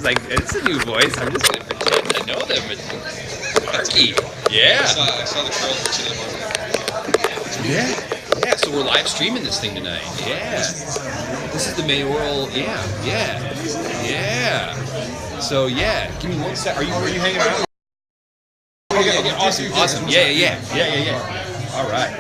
was like, it's a new voice. I'm just gonna pretend I know them. But Marky, yeah. I saw the girls watching the Yeah. Yeah. So we're live streaming this thing tonight. Yeah. This is the mayoral. Yeah. So yeah. Give me 1 sec. Are you hanging around? Okay. Awesome. Yeah. All right.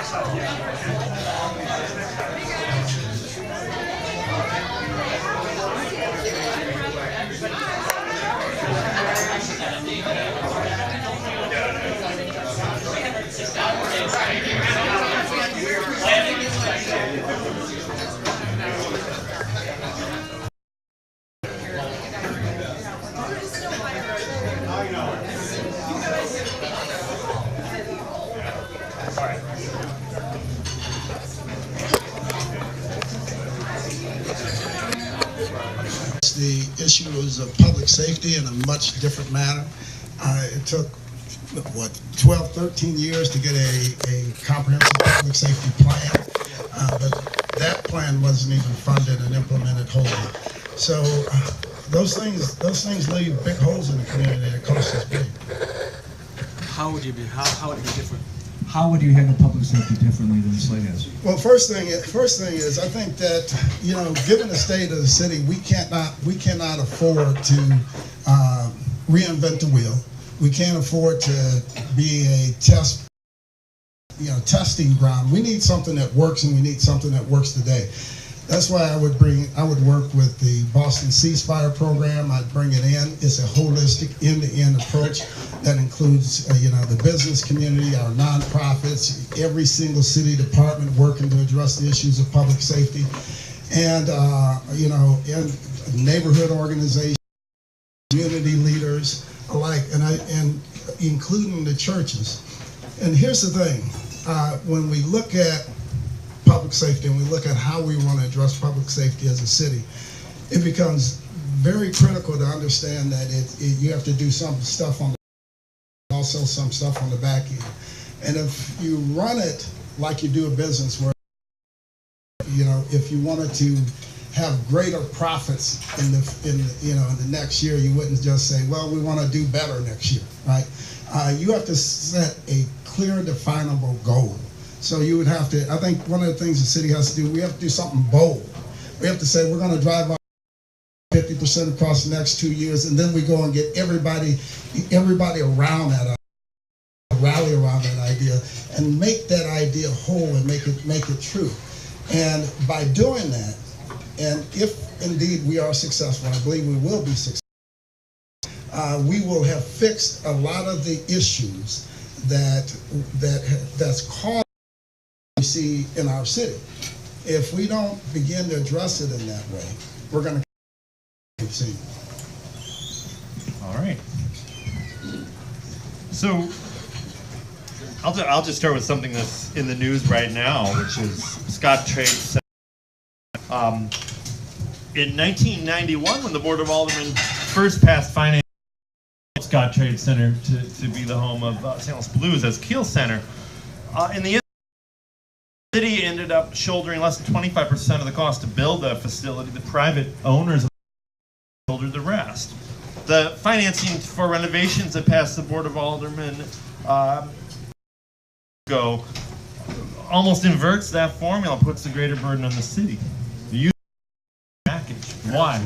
The issue was of public safety in a much different manner. It took, 12, 13 years to get a comprehensive public safety plan, but that plan wasn't even funded and implemented wholly. So those things leave big holes in the community that cost us big. How would it be different? How would you handle public safety differently than Slate has? Well, first thing is, I think that, given the state of the city, we cannot afford to reinvent the wheel. We can't afford to be a testing ground. We need something that works, and we need something that works today. That's why I would work with the Boston Ceasefire Program. I'd bring it in. It's a holistic, end-to-end approach that includes, the business community, our nonprofits, every single city department working to address the issues of public safety, and and neighborhood organizations, community leaders alike, and including the churches. And here's the thing: when we look at public safety and we look at how we want to address public safety as a city, it becomes very critical to understand that you have to do some stuff on the also some stuff on the back end. And if you run it like you do a business, where if you wanted to have greater profits in the next year, you wouldn't just say, well, we want to do better next year, right? You have to set a clear, definable goal. So you would have to, I think one of the things the city has to do, we have to do something bold. We have to say we're going to drive 50% across the next 2 years, and then we go and get everybody around that, rally around that idea, and make that idea whole and make it true. And by doing that, and if indeed we are successful, I believe we will be successful, we will have fixed a lot of the issues that's caused we see in our city. If we don't begin to address it in that way, we're going to keep seeing it. All right. So I'll just start with something that's in the news right now, which is Scott Trade Center. In 1991, when the Board of Aldermen first passed finance Scott Trade Center to be the home of St. Louis Blues as Kiel Center, in the city ended up shouldering less than 25% of the cost to build that facility. The private owners shouldered the rest. The financing for renovations that passed the Board of Aldermen go almost inverts that formula, puts the greater burden on the city. The use package. Why?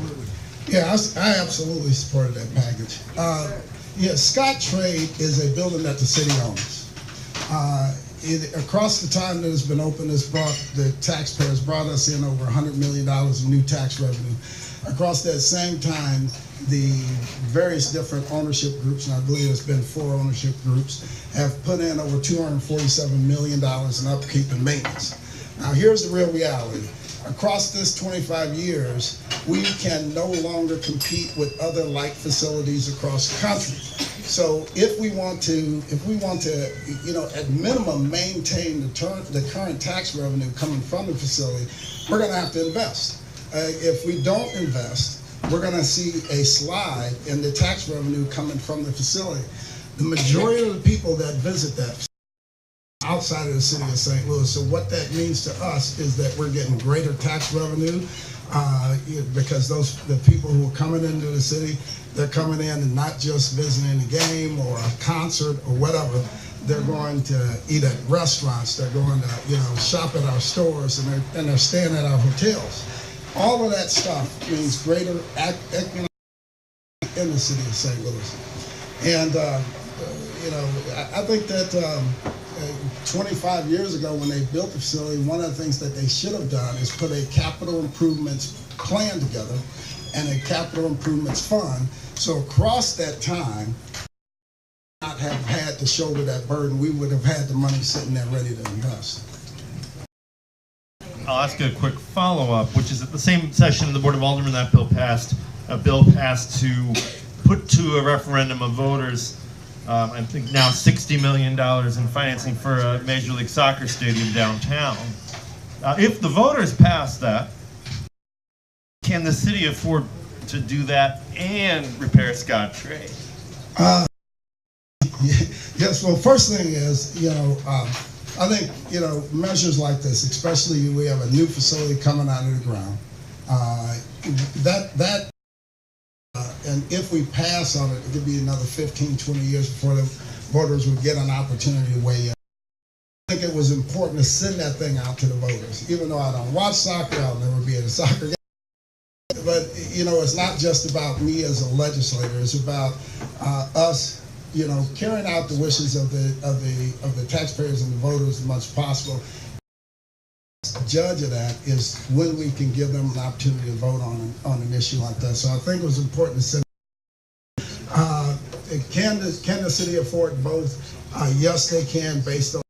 Yeah, I absolutely supported that package. Scott Trade is a building that the city owns. Across the time that it's been open, the taxpayers brought us in over $100 million in new tax revenue. Across that same time, the various different ownership groups, and I believe it's been 4 ownership groups, have put in over $247 million in upkeep and maintenance. Now here's the real reality. Across this 25 years, we can no longer compete with other like facilities across the country. So if we want to, at minimum maintain the current tax revenue coming from the facility, we're going to have to invest. If we don't invest, we're going to see a slide in the tax revenue coming from the facility. The majority of the people that visit that facility outside of the city of St. Louis. So what that means to us is that we're getting greater tax revenue. because the people who are coming into the city, they're coming in and not just visiting a game or a concert or whatever. They're going to eat at restaurants. They're going to, shop at our stores, and they're staying at our hotels. All of that stuff means greater economic in the city of St. Louis. And I think that 25 years ago, when they built the facility, one of the things that they should have done is put a capital improvements plan together and a capital improvements fund. So across that time, not have had to shoulder that burden, we would have had the money sitting there ready to invest. I'll ask a quick follow-up, which is at the same session the Board of Aldermen that bill passed to put to a referendum of voters, I think now $60 million in financing for a Major League Soccer stadium downtown. If the voters pass that, can the city afford to do that and repair Scottrade? Yes, well, first thing is, I think, measures like this, especially we have a new facility coming out of the ground, and if we pass on it, it could be another 15, 20 years before the voters would get an opportunity to weigh in. I think it was important to send that thing out to the voters. Even though I don't watch soccer, I'll never be at a soccer game. But, it's not just about me as a legislator. It's about us, carrying out the wishes of the taxpayers and the voters as much as possible. The judge of that is when we can give them an opportunity to vote on an issue like that. So I think it was important to send. Can the city afford both? Yes, they can, based on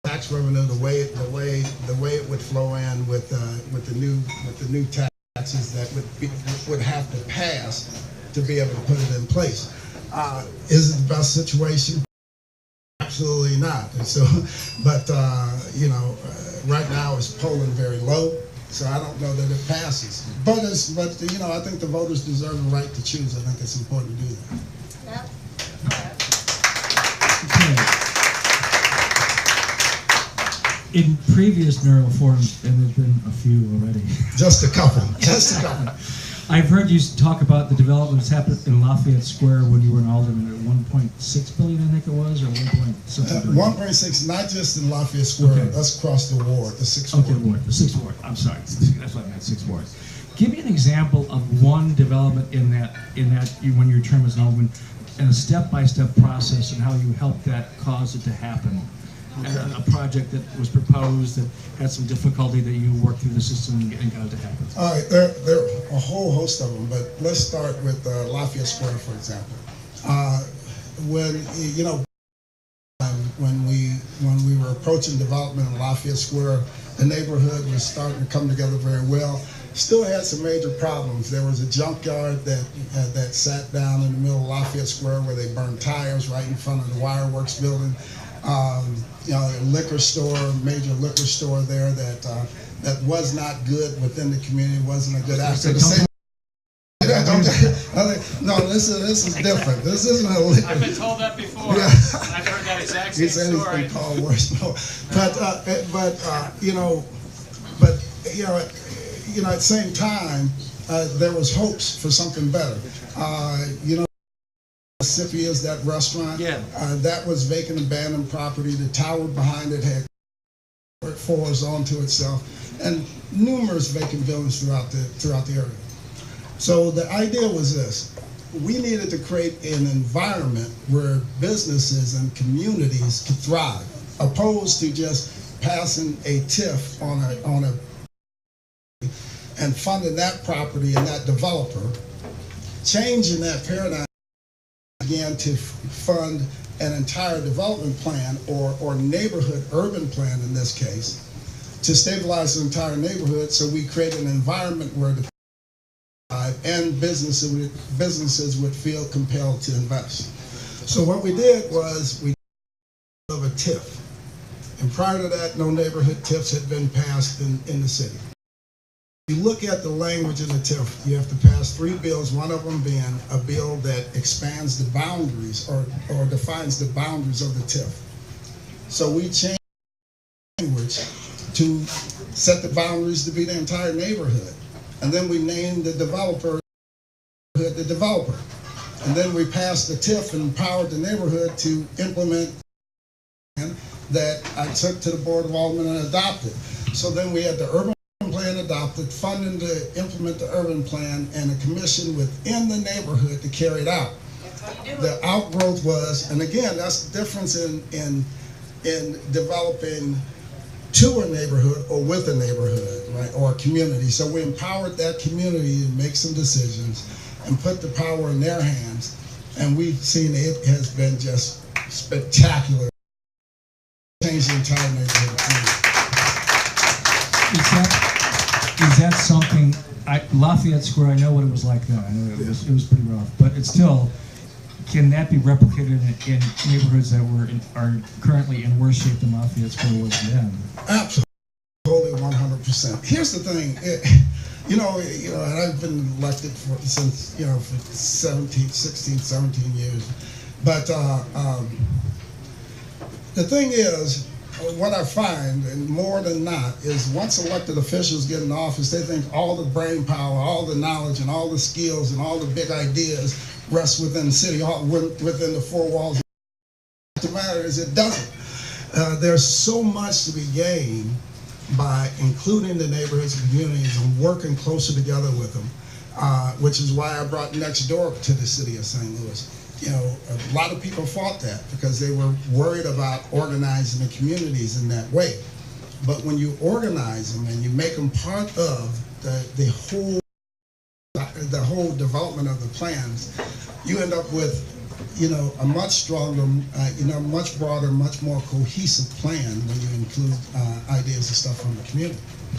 tax revenue, the way it would flow in with the new taxes that would have to pass to be able to put it in place. Is it the best situation? Absolutely not. And so, but right now it's polling very low, so I don't know that it passes. But I think the voters deserve the right to choose. I think it's important to do that. Okay. In previous mayoral forums, and there's been a few already. Just a couple. I've heard you talk about the developments happened in Lafayette Square when you were an alderman at 1.6 billion, I think it was, or 1.6 billion. 1.6, not just in Lafayette Square. Okay. That's across the ward, the 6th ward. Okay, ward, the 6th ward. I'm sorry, that's what I meant, 6th ward. Give me an example of one development in that when your term as an alderman, and a step-by-step process and how you helped that cause it to happen. Okay. And a project that was proposed that had some difficulty that you worked through the system and got it to happen. All right, there are a whole host of them, but let's start with Lafayette Square, for example. When we were approaching development in Lafayette Square, the neighborhood was starting to come together very well. Still had some major problems. There was a junkyard that sat down in the middle of Lafayette Square where they burned tires right in front of the Wireworks building. A liquor store, major liquor store there that was not good within the community, wasn't a good actor. No, this is different. This isn't a liquor. I've been told that before. Yeah. I've heard that exact same story. He's been called worse. No. But at the same time, there was hopes for something better. Mississippi is that restaurant. Yeah. That was vacant, abandoned property. The tower behind it had floors onto itself, and numerous vacant buildings throughout the area. So the idea was this: we needed to create an environment where businesses and communities could thrive, opposed to just passing a TIF on a and funding that property and that developer, changing that paradigm. Began to fund an entire development plan or neighborhood urban plan in this case to stabilize the entire neighborhood, so we created an environment where the and businesses would feel compelled to invest. So what we did was we of a TIF, and prior to that no neighborhood TIFs had been passed in the city. You look at the language in the TIF, you have to pass 3 bills, one of them being a bill that expands the boundaries or defines the boundaries of the TIF. So we changed the language to set the boundaries to be the entire neighborhood. And then we named the developer the developer. And then we passed the TIF and empowered the neighborhood to implement that I took to the Board of Aldermen and adopted. So then we had the urban plan adopted, funding to implement the urban plan, and a commission within the neighborhood to carry it out. The outgrowth was, and again, that's the difference in developing to a neighborhood or with a neighborhood, right, or a community. So we empowered that community to make some decisions and put the power in their hands, and we've seen it has been just spectacular. Changed the entire neighborhood. Is that something? Lafayette Square, I know what it was like then. I know it was pretty rough, but it's still. Can that be replicated in neighborhoods that are currently in worse shape than Lafayette Square was then? Absolutely, 100%. Here's the thing, and I've been elected since for 16, 17 years. But the thing is, what I find, and more than not, is once elected officials get in office, they think all the brain power, all the knowledge, and all the skills, and all the big ideas rest within City Hall, within the four walls. The matter is, it doesn't. There's so much to be gained by including the neighborhoods and communities and working closer together with them, which is why I brought Next Door to the city of St. Louis. A lot of people fought that because they were worried about organizing the communities in that way. But when you organize them and you make them part of the whole development of the plans, you end up with a much stronger, much broader, much more cohesive plan when you include ideas and stuff from the community.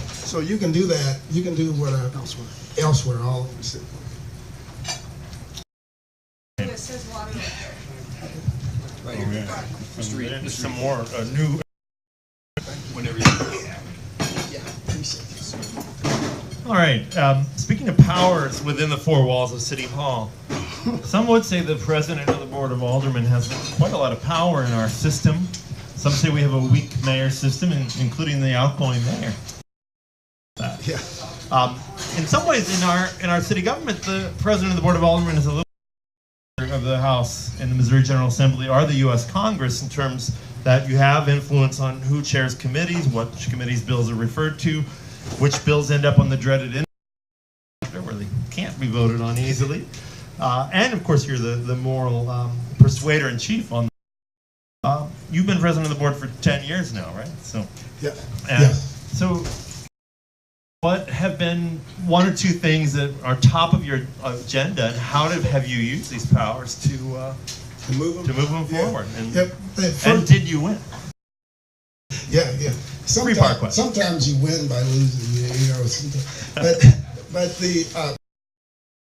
So you can do that. You can do whatever elsewhere all over the city. It says water right there. Right here. Street. Just some more new. Whenever All right. Speaking of powers within the four walls of City Hall, some would say the president of the Board of Aldermen has quite a lot of power in our system. Some say we have a weak mayor system, including the outgoing mayor. Yeah. In some ways, in our city government, the president of the Board of Aldermen is a little of the House and the Missouri General Assembly are the U.S. Congress in terms that you have influence on who chairs committees, what committees bills are referred to, which bills end up on the dreaded where they can't be voted on easily. And of course, you're the moral persuader in chief on. You've been president of the board for 10 years now, right? So. Yeah. Yes. So, what have been one or two things that are top of your agenda, and how have you used these powers to move them forward? And did you win? Yeah. Three-part question. Sometimes you win by losing, but the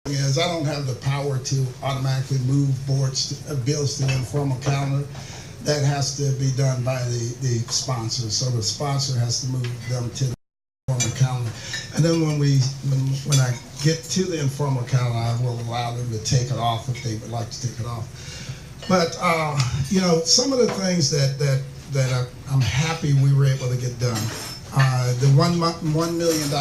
thing is, I don't have the power to automatically move bills to the informal calendar. That has to be done by the sponsor. So the sponsor has to move them to the informal calendar. And then when I get to the informal calendar, I will allow them to take it off if they would like to take it off. But some of the things that I'm happy we were able to get done. The $1 million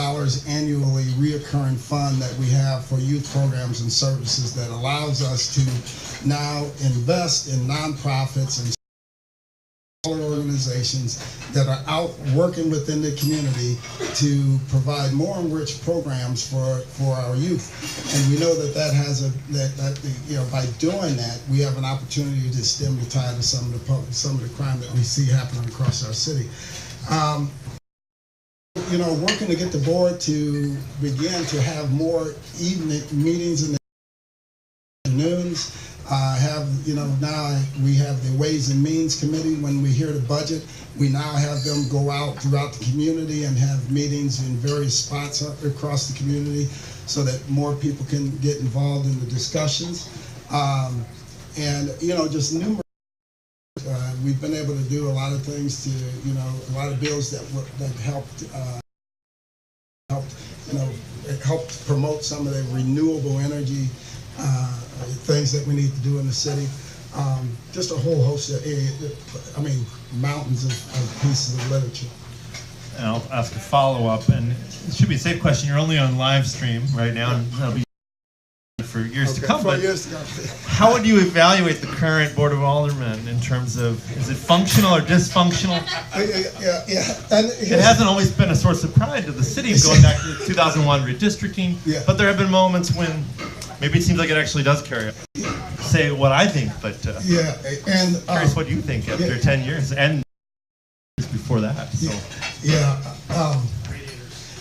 annually reoccurring fund that we have for youth programs and services that allows us to now invest in nonprofits and organizations that are out working within the community to provide more enriched programs for our youth. And we know that has by doing that, we have an opportunity to stem the tide of some of the crime that we see happening across our city. Working to get the board to begin to have more evening meetings in the afternoons. Now we have the Ways and Means Committee. When we hear the budget, we now have them go out throughout the community and have meetings in various spots across the community so that more people can get involved in the discussions. Just numerous. We've been able to do a lot of things to, a lot of bills that helped promote some of the renewable energy things that we need to do in the city. Just a whole host of, mountains of pieces of literature. and I'll ask a follow-up. And it should be a safe question. You're only on live stream right now, and that'll be for years to come. But how would you evaluate the current Board of Aldermen in terms of, is it functional or dysfunctional? Yeah. And it hasn't always been a source of pride to the city going back to the 2001 redistricting, but there have been moments when maybe it seems like it actually does carry out. Say what I think, but and curious what you think after 10 years and before that. So.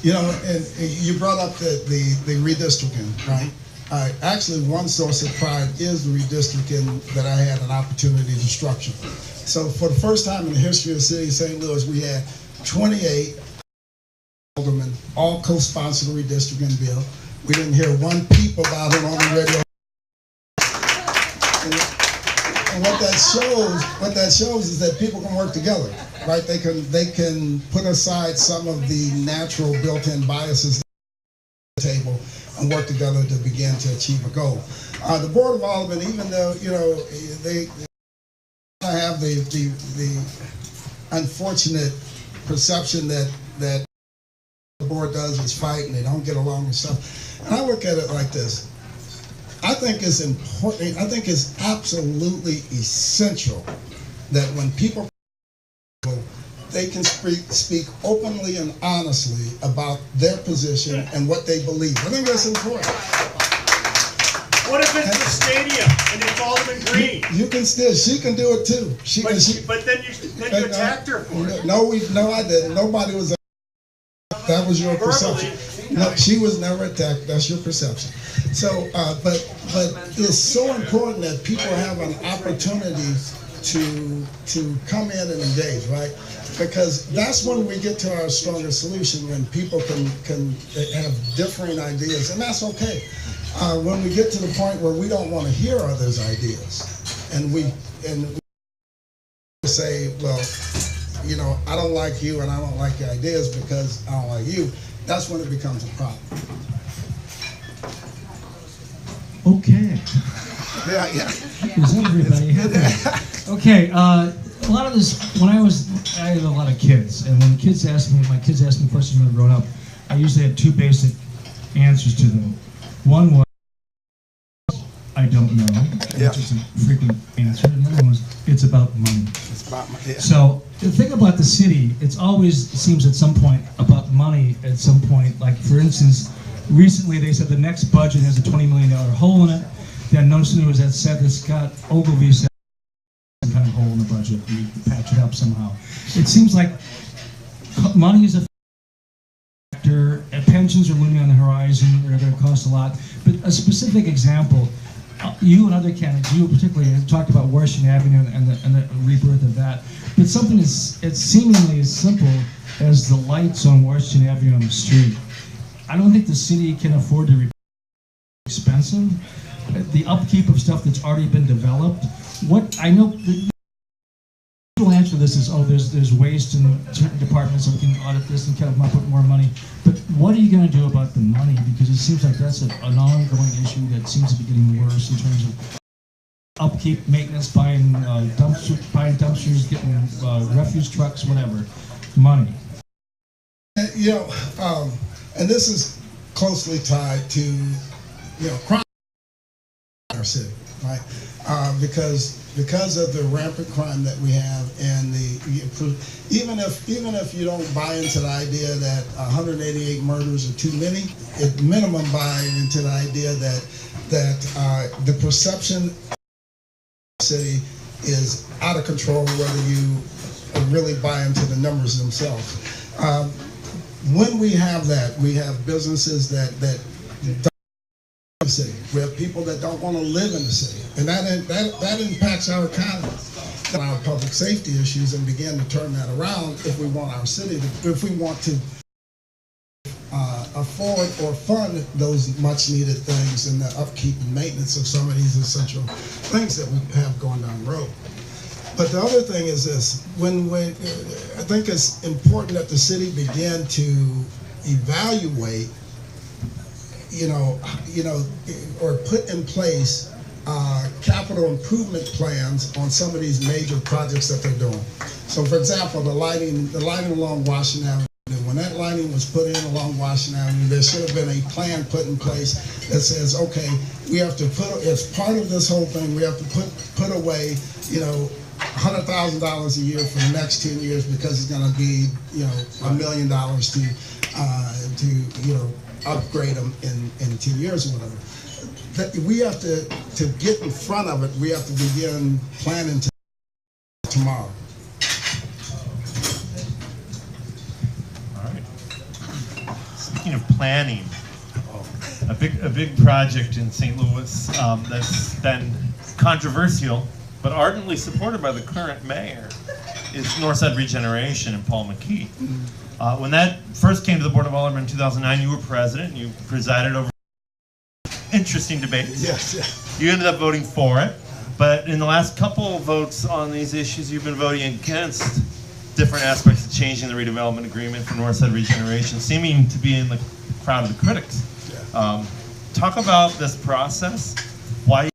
You know, and you brought up the redistricting, right? Actually, one source of pride is the redistricting that I had an opportunity to structure. So for the first time in the history of the city of St. Louis, we had 28 aldermen, all co-sponsored the redistricting bill. We didn't hear one peep about it on the radio. And what that shows is that people can work together, right? They can put aside some of the natural built-in biases at the table and work together to begin to achieve a goal. The Board of Aldermen, even though they have the unfortunate perception that the board does is fight and they don't get along and stuff, and I look at it like this. I think it's important. I think it's absolutely essential that when people they can speak openly and honestly about their position and what they believe. I think that's important. What if it's the stadium and it's Alderman Green? You can still, she can do it too. But then you attacked her for it. No, I didn't. Nobody was. That was your perception. No, she was never attacked. That's your perception. So, but it's so important that people have an opportunity to come in and engage, right? Because that's when we get to our stronger solution, when people can have differing ideas, and that's okay. When we get to the point where we don't want to hear others' ideas, and we say, well, I don't like you and I don't like your ideas because I don't like you, that's when it becomes a problem. Okay. Yeah. Is everybody happy? Okay, a lot of this, I had a lot of kids, and when my kids ask me questions when they're grown up, I usually have two basic answers to them. One was, I don't know, which is a frequent answer, and the other one was, it's about money. It's about money. Yeah. So the thing about the city, it seems at some point about money at some point, like for instance, recently they said the next budget has a $20 million hole in it. Then no sooner was that said that Scott Ogilvy said some kind of hole in the budget, we patch it up somehow. It seems like money is a factor, pensions are looming on the horizon, they're going to cost a lot. But a specific example, you and other candidates, you particularly, have talked about Washington Avenue and the rebirth of that. But something it's seemingly as simple as the lights on Washington Avenue on the street. I don't think the city can afford to repair. Expensive. The upkeep of stuff that's already been developed. What I know, the usual answer to this is, there's waste in certain departments, so we can audit this and kind of up with more money. But what are you going to do about the money? Because it seems like that's an ongoing issue that seems to be getting worse in terms of upkeep, maintenance, buying dumpsters, getting refuse trucks, whatever. Money. And this is closely tied to, crime in our city, right? Because of the rampant crime that we have, and even if you don't buy into the idea that 188 murders are too many, at minimum buy into the idea that the perception of the city is out of control, whether you really buy into the numbers themselves. When we have that, we have businesses that don't live in the city. We have people that don't want to live in the city, and that impacts our economy, our public safety issues, and begin to turn that around if we want our city, if we want to afford or fund those much-needed things and the upkeep and maintenance of some of these essential things that we have going down the road. But the other thing is this: when I think it's important that the city begin to evaluate, or put in place capital improvement plans on some of these major projects that they're doing. So, for example, the lighting along Washington Avenue And when that lighting was put in along Washington Avenue, there should have been a plan put in place that says, okay, we have to put, as part of this whole thing, we have to put away, you know, $100,000 a year for the next 10 years because it's going to be, you know, $1 million to you know, upgrade them in 10 years or whatever. That we have to get in front of it. We have to begin planning tomorrow. Speaking of planning, a big project in St. Louis that's been controversial but ardently supported by the current mayor is Northside Regeneration and Paul McKee. When that first came to the Board of Aldermen in 2009, you were president. You presided over interesting debates. Yes. You ended up voting for it, but in the last couple of votes on these issues, you've been voting against different aspects of changing the redevelopment agreement for Northside Regeneration, seeming to be in the crowd of the critics. Talk about this process, why,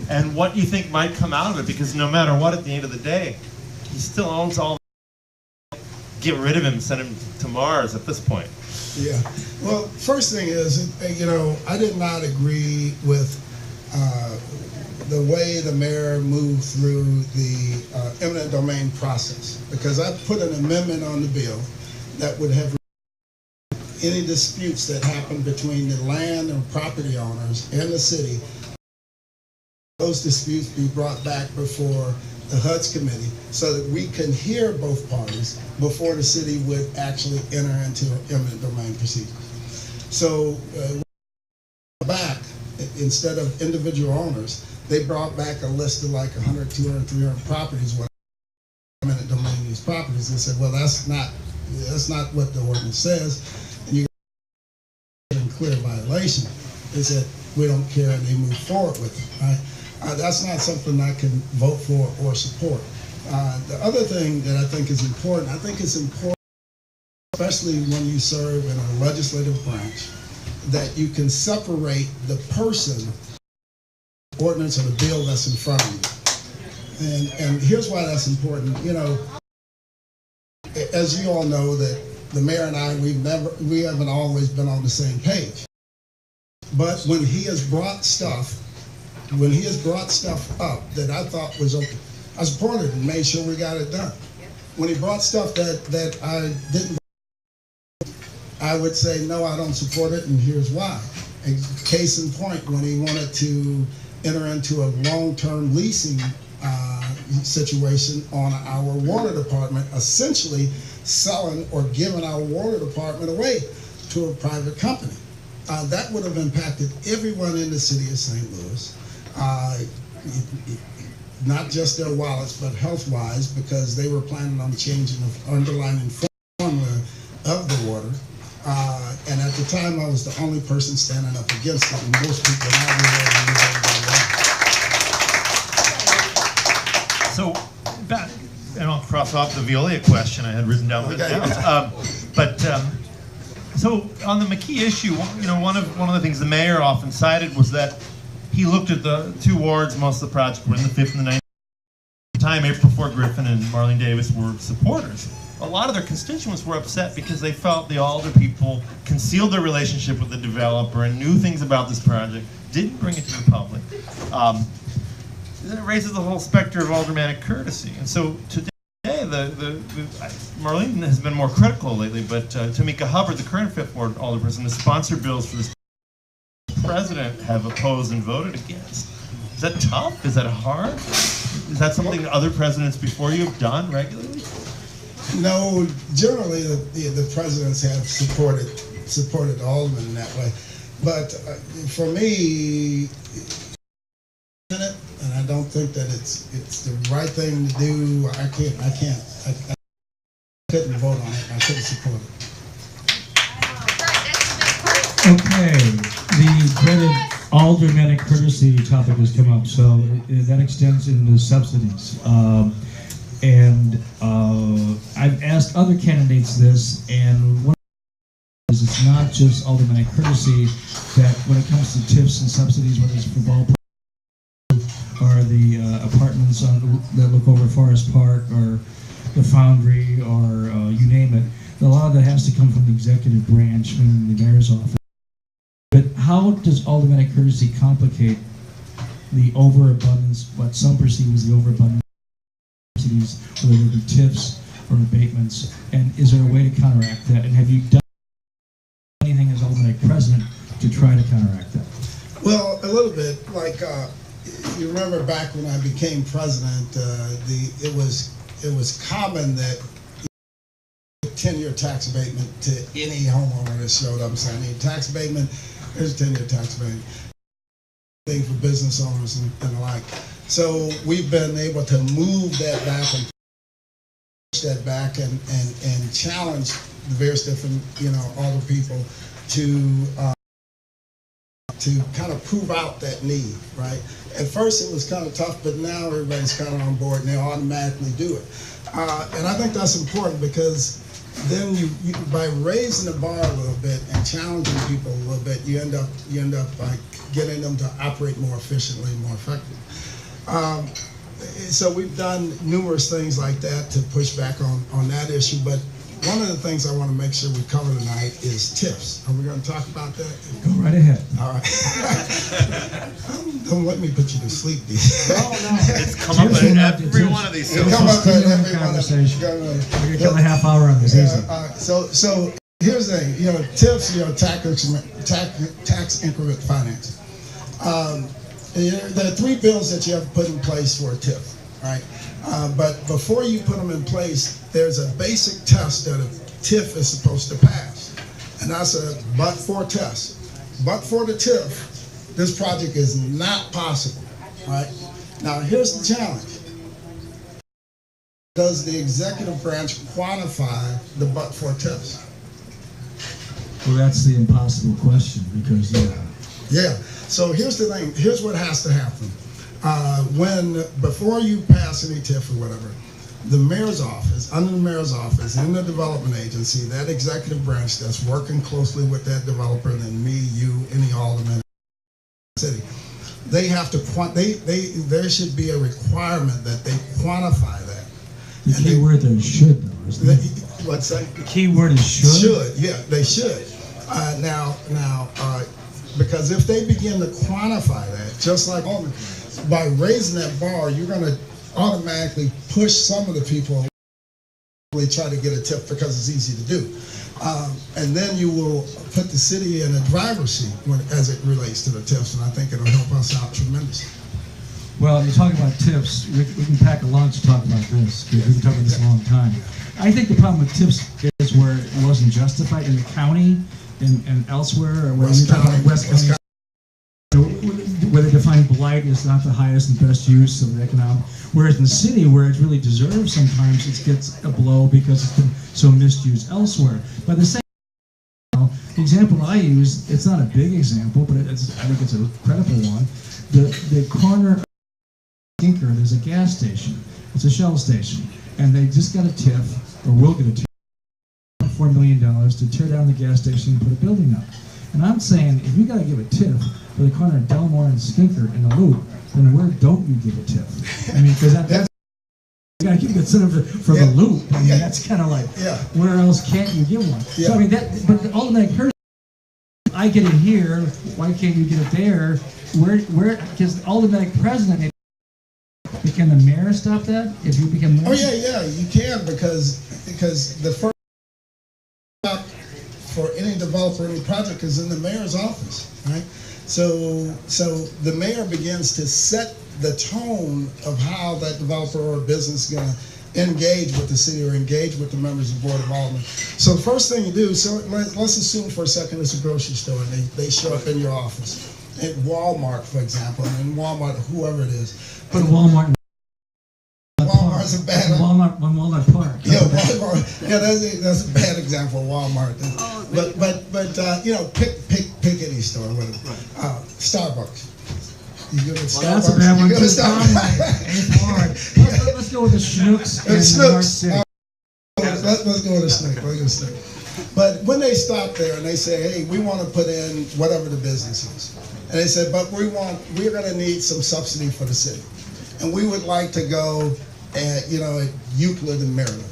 and what you think might come out of it, because no matter what, at the end of the day, he still owns all. Get rid of him, send him to Mars at this point. Yeah. Well, first thing is, you know, I did not agree with the way the mayor moved through the eminent domain process, because I put an amendment on the bill that would have any disputes that happened between the land and property owners and the city. Those disputes be brought back before the HUD's committee so that we can hear both parties before the city would actually enter into eminent domain procedures. So back, instead of individual owners, they brought back a list of like 100, 200, 300 properties, what eminent domain use properties, and said, well, that's not what the ordinance says, and you got a clear violation. They said, we don't care, and they move forward with it. Right? That's not something I can vote for or support. The other thing that I think is important, especially when you serve in a legislative branch, that you can separate the person, ordinance, or the bill that's in front of you. And here's why that's important. You know, as you all know, that the mayor and I, we haven't always been on the same page. But when he has brought stuff up that I thought was okay, I supported it and made sure we got it done. When he brought stuff that I didn't, I would say, no, I don't support it, and here's why. A case in point, when he wanted to enter into a long-term leasing situation on our water department, essentially selling or giving our water department away to a private company. That would have impacted everyone in the city of St. Louis. Not just their wallets, but health-wise, because they were planning on changing the underlying formula of the water. And at the time, I was the only person standing up against it, and most people now So, back, and I'll cross off the Veolia question I had written down. So on the McKee issue, you know, one of the things the mayor often cited was that he looked at the two wards. Most of the project were in the 5th and the 9th. At the time, April 4 Griffin and Marlene Davis were supporters. A lot of their constituents were upset because they felt the Alder people concealed their relationship with the developer and knew things about this project, didn't bring it to the public. It raises the whole specter of aldermanic courtesy. And so today, Marlene has been more critical lately, but Tamika Hubbard, the current 5th Ward alderperson, has sponsored bills for this president have opposed and voted against. Is that tough? Is that hard? Is that something other presidents before you have done regularly? No, generally the presidents have supported aldermen in that way. But for me, and I don't think that it's the right thing to do. I couldn't vote on it. I couldn't support it. Okay, the dreaded aldermanic courtesy topic has come up, so that extends into subsidies. I've asked other candidates this, and one is it's not just aldermanic courtesy that when it comes to TIFs and subsidies, whether it's for ballpark or the apartments that look over Forest Park or the Foundry or you name it, A lot of that has to come from the executive branch, from the mayor's office. But how does aldermanic courtesy complicate the overabundance, what some perceive as the overabundance of subsidies, whether they be TIFs or abatements, and is there a way to counteract that? And have you done anything as aldermanic president to try to counteract that? Well, a little bit. Like you remember back when I became president, it was common that 10-year tax abatement to any homeowner that showed up and said, I need tax abatement. Here's a 10-year tax abatement. Thing for business owners and the like. So we've been able to move that back and push that back and challenge the various different, other people to kind of prove out that need, right? At first it was kind of tough, but now everybody's kind of on board and they automatically do it. And I think that's important because then you by raising the bar a little bit and challenging people a little bit, you end up by getting them to operate more efficiently, more effectively. So we've done numerous things like that to push back on that issue, but one of the things I want to make sure we cover tonight is TIFs. Are we going to talk about that? Go right ahead. All right. Don't let me put you to sleep, D. Oh, no. It's come up in every one of these. It'll come up in every conversation. We're going to kill a half hour on this. So here's the thing. TIFs, tax increment finance. There are 3 bills that you have to put in place for a TIF, right? But before you put them in place, there's a basic test that a TIF is supposed to pass. And that's a but-for test. But for the TIF, this project is not possible, right? Now, here's the challenge. Does the executive branch quantify the but-for test? Well, that's the impossible question because... Yeah. So here's the thing. Here's what has to happen. Before you pass any TIF or whatever, the mayor's office, under the mayor's office, in the development agency, that executive branch that's working closely with that developer, and then me, you, any alderman in the city, they have to there should be a requirement that they quantify that. The key word there is should, though, isn't it? What's that? The key word is should? Should, yeah, they should. Because if they begin to quantify that, just like by raising that bar, you're going to automatically push some of the people to try to get a TIF because it's easy to do. And then you will put the city in a driver's seat as it relates to the TIFs, and I think it'll help us out tremendously. Well, you're talking about TIFs. We can pack a lunch to talk about this, because we've been talking about this a long time. I think the problem with TIFs is where it wasn't justified in the county and elsewhere, or where you're talking about West County, where they define blight as not the highest and best use of the economic, whereas in the city, where it really deserves, sometimes it gets a blow because it's been so misused elsewhere. By the same the example I use, it's not a big example, but I think it's a credible one. The corner of Skinker, there's a gas station. It's a Shell station, and they just got a TIF, or will get a TIF, $4 million to tear down the gas station and put a building up. And I'm saying, if you got to give a TIF for the corner of Delmore and Skinker in the loop, then where don't you give a TIF? I mean, because that's you got to keep it sort of for the loop. I mean, that's kind of like, where else can't you give one? So I mean, but the ultimate person, I get it here, why can't you get it there? Where? Because the ultimate president, can the mayor stop that? If you become mayor? Oh yeah, you can because the first for any developer, any project is in the mayor's office, right? So the mayor begins to set the tone of how that developer or business is going to engage with the city or engage with the members of the Board of Aldermen. So the first thing you do, so let's assume for a second it's a grocery store and they show up in your office. At Walmart, for example, and in Walmart, whoever it is. But Walmart. Walmart's a bad Walmart Park. Yeah, Walmart. Yeah, that's a bad example of Walmart. But pick any store, whatever. Starbucks. You go to Starbucks. Well, that's a bad one too. Ain't hard. Let's go with the Schnucks in North City. Let's go with the Schnuck. But when they stop there and they say, hey, we want to put in whatever the business is, and they said, but we're going to need some subsidy for the city, and we would like to go at Euclid and Maryland.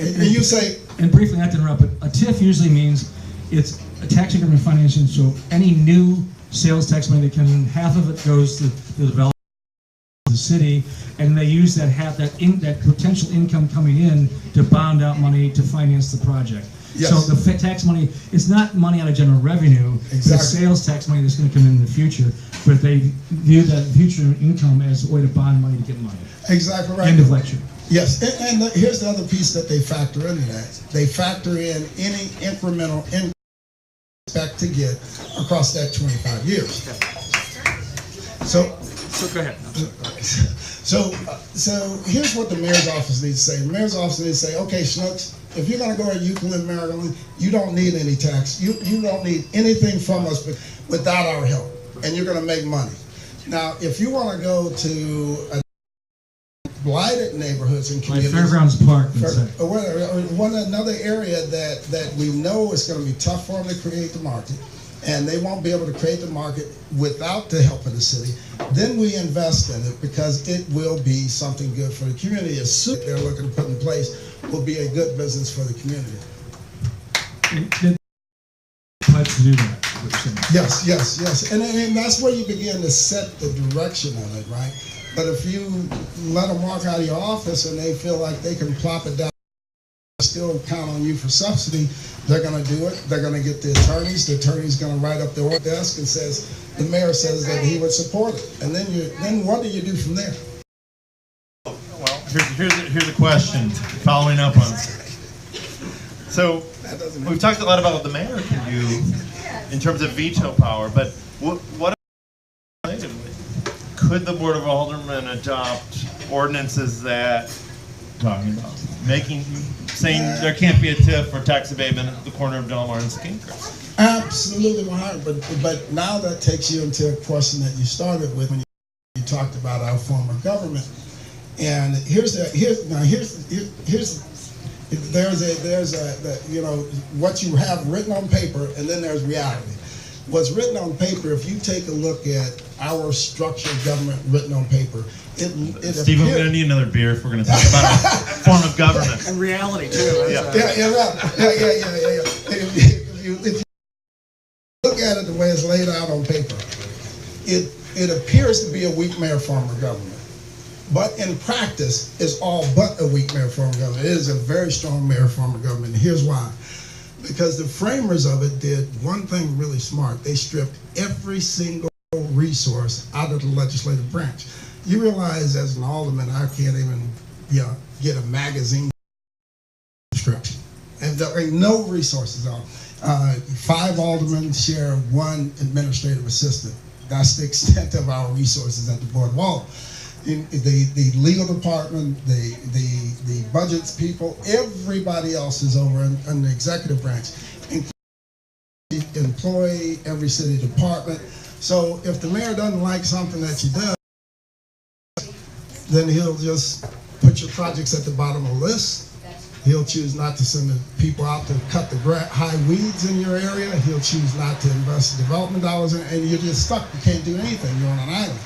And you say, and briefly, not to interrupt, but a TIF usually means it's a tax increment financing, so any new sales tax money that comes in, half of it goes to the developer of the city, and they use that that potential income coming in to bond out money to finance the project. Yes. So the tax money is not money out of general revenue, Exactly. it's sales tax money that's going to come in the future, but they view that future income as a way to bond money to get money. exactly right. End of lecture. Yes, and here's the other piece that they factor into that. They factor in any incremental income they expect to get across that 25 years. So go ahead. So here's what the mayor's office needs to say. The mayor's office needs to say, okay, Schnooks, if you're going to go to Euclid, Maryland, you don't need any tax. You don't need anything from us without our help, and you're going to make money. Now, if you want to go to blighted neighborhoods and communities, Like Fairgrounds Park, another area that we know is going to be tough for them to create the market, and they won't be able to create the market without the help of the city, then we invest in it because it will be something good for the community. As soon as they're looking to put in place will be a good business for the community. Let's do that. Yes. And that's where you begin to set the direction of it, right? But if you let them walk out of your office and they feel like they can plop it down, still count on you for subsidy, they're going to do it. They're going to get the attorneys. The attorney's going to write up their desk and says, the mayor says that he would support it. And then what do you do from there? Well, here's a question following up on. So we've talked a lot about what the mayor can do in terms of veto power, but what could the Board of Aldermen adopt ordinances that talking about saying there can't be a TIF or tax abatement at the corner of Delmar and Skinker? Absolutely, 100. But now that takes you into a question that you started with when you talked about our form of government. And there's what you have written on paper, and then there's reality. What's written on paper, if you take a look at our structure of government written on paper, Steve, we're going to need another beer if we're going to talk about a form of government. And reality too. Yeah. If you look at it the way it's laid out on paper, it appears to be a weak mayor form of government. But in practice, it's all but a weak mayor form of government. It is a very strong mayor form of government. And here's why. Because the framers of it did one thing really smart. They stripped every single resource out of the legislative branch. You realize as an alderman, I can't even get a magazine subscription. And there ain't no resources on. 5 aldermen share 1 administrative assistant. That's the extent of our resources at the Board of Aldermen. The legal department, the budgets people, everybody else is over in the executive branch, including employee, every city department. So if the mayor doesn't like something that you do, then he'll just put your projects at the bottom of the list. He'll choose not to send the people out to cut the high weeds in your area. He'll choose not to invest development dollars in, and you're just stuck. You can't do anything. You're on an island.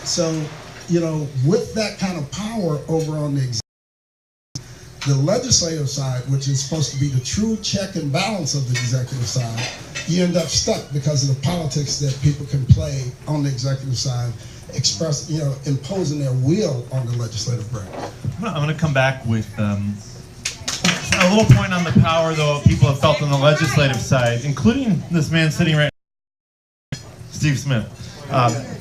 So, with that kind of power over on the legislative side, which is supposed to be the true check and balance of the executive side, you end up stuck because of the politics that people can play on the executive side, imposing their will on the legislative branch. I'm going to come back with a little point on the power, though, people have felt on the legislative side, including this man sitting right now, Steve Smith.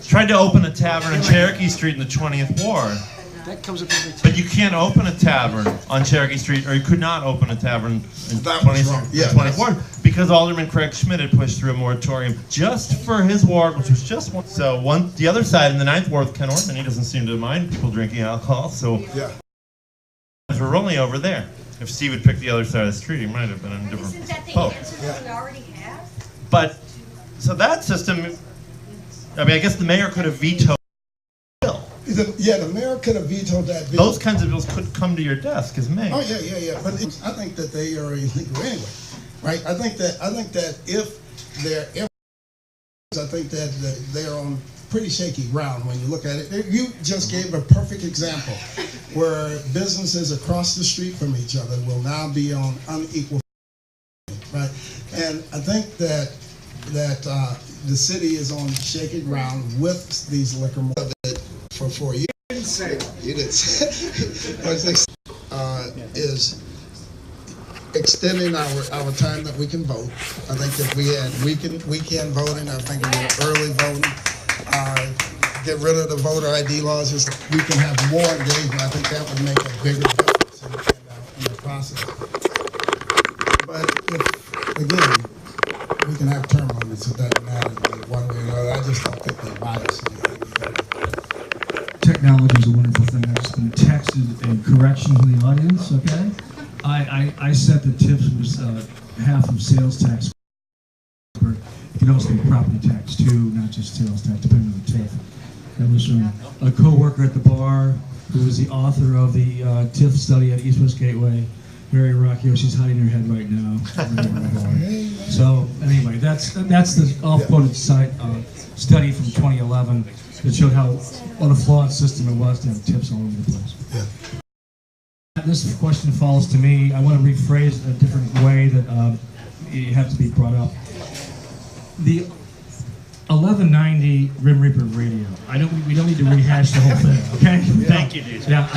Tried to open a tavern on Cherokee Street in the 20th Ward. That comes up every time. But you can't open a tavern on Cherokee Street, or you could not open a tavern in 20th Ward, because Alderman Craig Schmidt had pushed through a moratorium just for his ward, which was just one. So the other side, in the 9th Ward with Ken Ortman, he doesn't seem to mind people drinking alcohol, so we're only over there. If Steve had picked the other side of the street, he might have been in a different Isn't that the boat. answer that we already have? But, so that system, I mean, I guess the mayor could have vetoed the bill. The mayor could have vetoed that bill. Those kinds of bills could come to your desk as mayor. Oh yeah. But I think that they are illegal anyway, right? I think that if they're, I think that they're on pretty shaky ground when you look at it. You just gave a perfect example. where businesses across the street from each other will now be on unequal footing, right? And I think that the city is on shaky ground with these liquor malls for 4 years. You didn't say is extending our time that we can vote. I think if we had weekend voting, I think early voting, get rid of the voter ID laws, just we can have more engagement. I think that would make a bigger difference in the process. But if, again, we can have term limits, it doesn't matter one way or another. I just don't think they bias. Technology is a wonderful thing. I've just been texted a correction to the audience, okay? I said the TIF was half of sales tax. You can also pay property tax too, not just sales tax, depending on the TIF. That was from a co-worker at the bar who was the author of the TIF study at East West Gateway. Mary Rockio, she's hiding her head right now. So anyway, that's the off-quoted site study from 2011 that showed what a flawed system it was to have TIFs all over the place. Yeah. This question falls to me. I want to rephrase a different way that it has to be brought up. The 1190 Rim Reaper radio. We don't need to rehash the whole thing, okay? Thank you, dude. Yeah,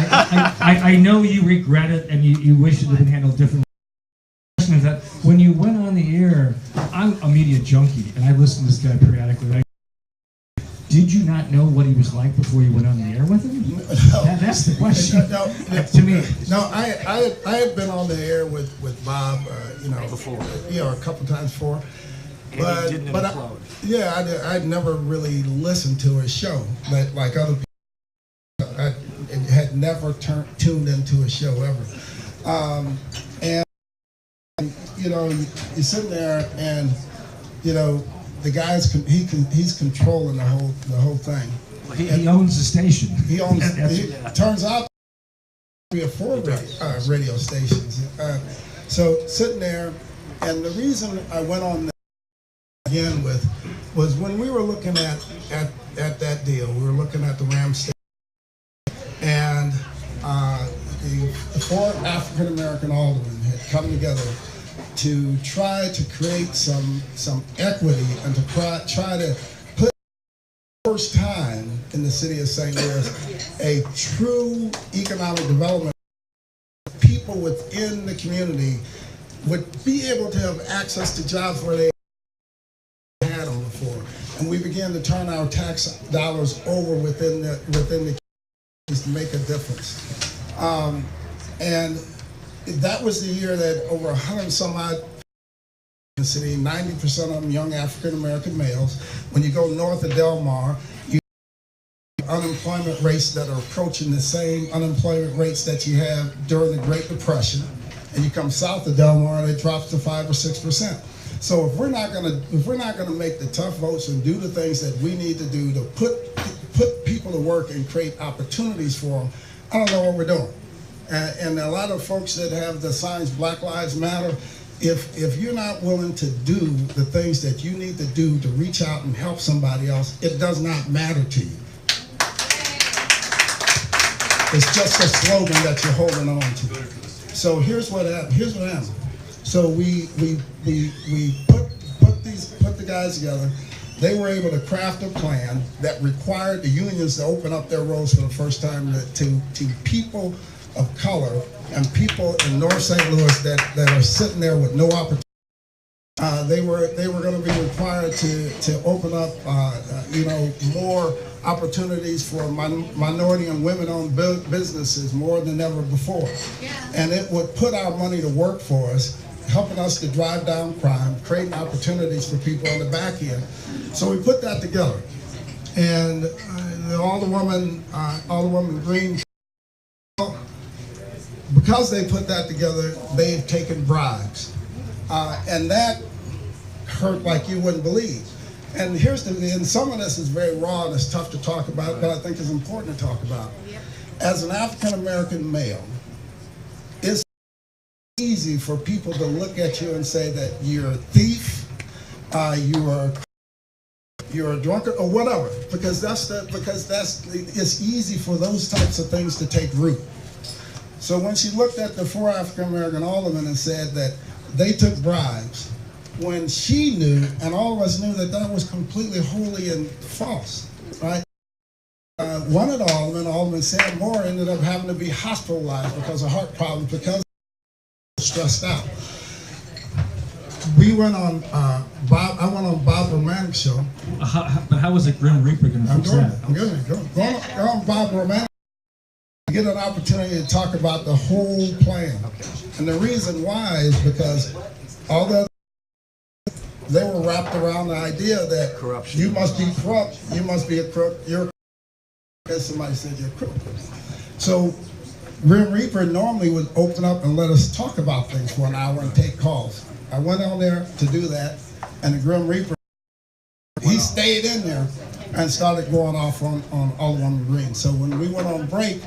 I know you regret it and you wish it had been handled differently. The question is that when you went on the air, I'm a media junkie and I listen to this guy periodically. Did you not know what he was like before you went on the air with him? No. That's the question. No, to me. No, I had been on the air with Bob, before, a couple times before. But I'd never really listened to his show, but like other people, I had never tuned into a show ever. And you sit there, and the guy's he's controlling the whole thing. He owns the station. He owns. Turns out to be 4 radio stations. So sitting there, and the reason I went on again was when we were looking at that deal, we were looking at the Ram station, and the 4 African American aldermen had come together to try to create some equity and to try to put for the first time in the city of St. Louis a true economic development. People within the community would be able to have access to jobs where they had on before, and we began to turn our tax dollars over within the communities to make a difference. And that was the year that over 100 some odd in the city, 90% of them young African American males. When you go north of Del Mar, you have unemployment rates that are approaching the same unemployment rates that you have during the Great Depression. And you come south of Del Mar, and it drops to 5 or 6%. So if we're not gonna make the tough votes and do the things that we need to do to put people to work and create opportunities for them, I don't know what we're doing. And a lot of folks that have the signs Black Lives Matter, if you're not willing to do the things that you need to do to reach out and help somebody else, it does not matter to you. It's just a slogan that you're holding on to. So here's what happened. So we put the guys together. They were able to craft a plan that required the unions to open up their roads for the first time to people of color and people in North St. Louis that are sitting there with no opportunity. They were going to be required to open up more opportunities for minority and women-owned businesses more than ever before. Yeah. And it would put our money to work for us, helping us to drive down crime, creating opportunities for people on the back end. So we put that together. And the Alderwoman Green, because they put that together, they've taken bribes. And that hurt like you wouldn't believe. And and some of this is very raw and it's tough to talk about, but I think it's important to talk about. As an African American male, it's easy for people to look at you and say that you're a thief, you're a drunkard, or whatever, because it's easy for those types of things to take root. So when she looked at the 4 African American aldermen and said that they took bribes, when she knew, and all of us knew, that that was completely wholly and false, right? One of the aldermen, Alderman Sam Moore, ended up having to be hospitalized because of heart problems because he was stressed out. We went on I went on Bob Romantic's show. But how was the Grim Reaper going to fix that? I'm doing it. Go on Bob Romantic. Get an opportunity to talk about the whole plan. And the reason why is because all the they were wrapped around the idea that corruption. You must be corrupt, you must be a crook, you're as somebody said you're a crook. So Grim Reaper normally would open up and let us talk about things for an hour and take calls. I went on there to do that, and the Grim Reaper, he stayed in there and started going off on Alderman Green. So when we went on break,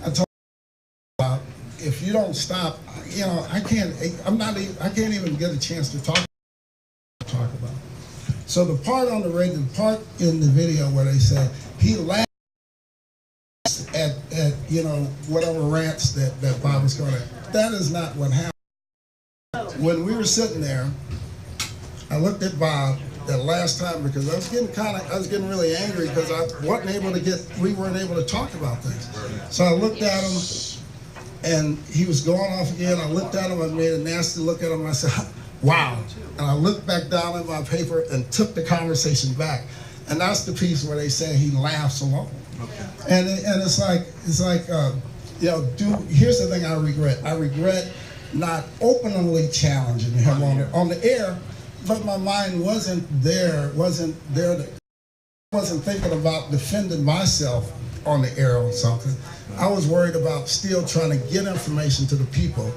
I told him about, if you don't stop, you know, I can't even get a chance to talk about. So the part on the radio, the part in the video where they said he laughed at you know, whatever rants that Bob was going at, that is not what happened. When we were sitting there, I looked at Bob that last time because I was getting really angry because we weren't able to talk about things. So I looked at him and he was going off again. I looked at him, I made a nasty look at him, and I said, wow. And I looked back down at my paper and took the conversation back. And that's the piece where they say he laughs alone. Okay. And it's like you know, here's the thing I regret. I regret not openly challenging him on the air, but my mind wasn't wasn't thinking about defending myself on the air or something. I was worried about still trying to get information to the people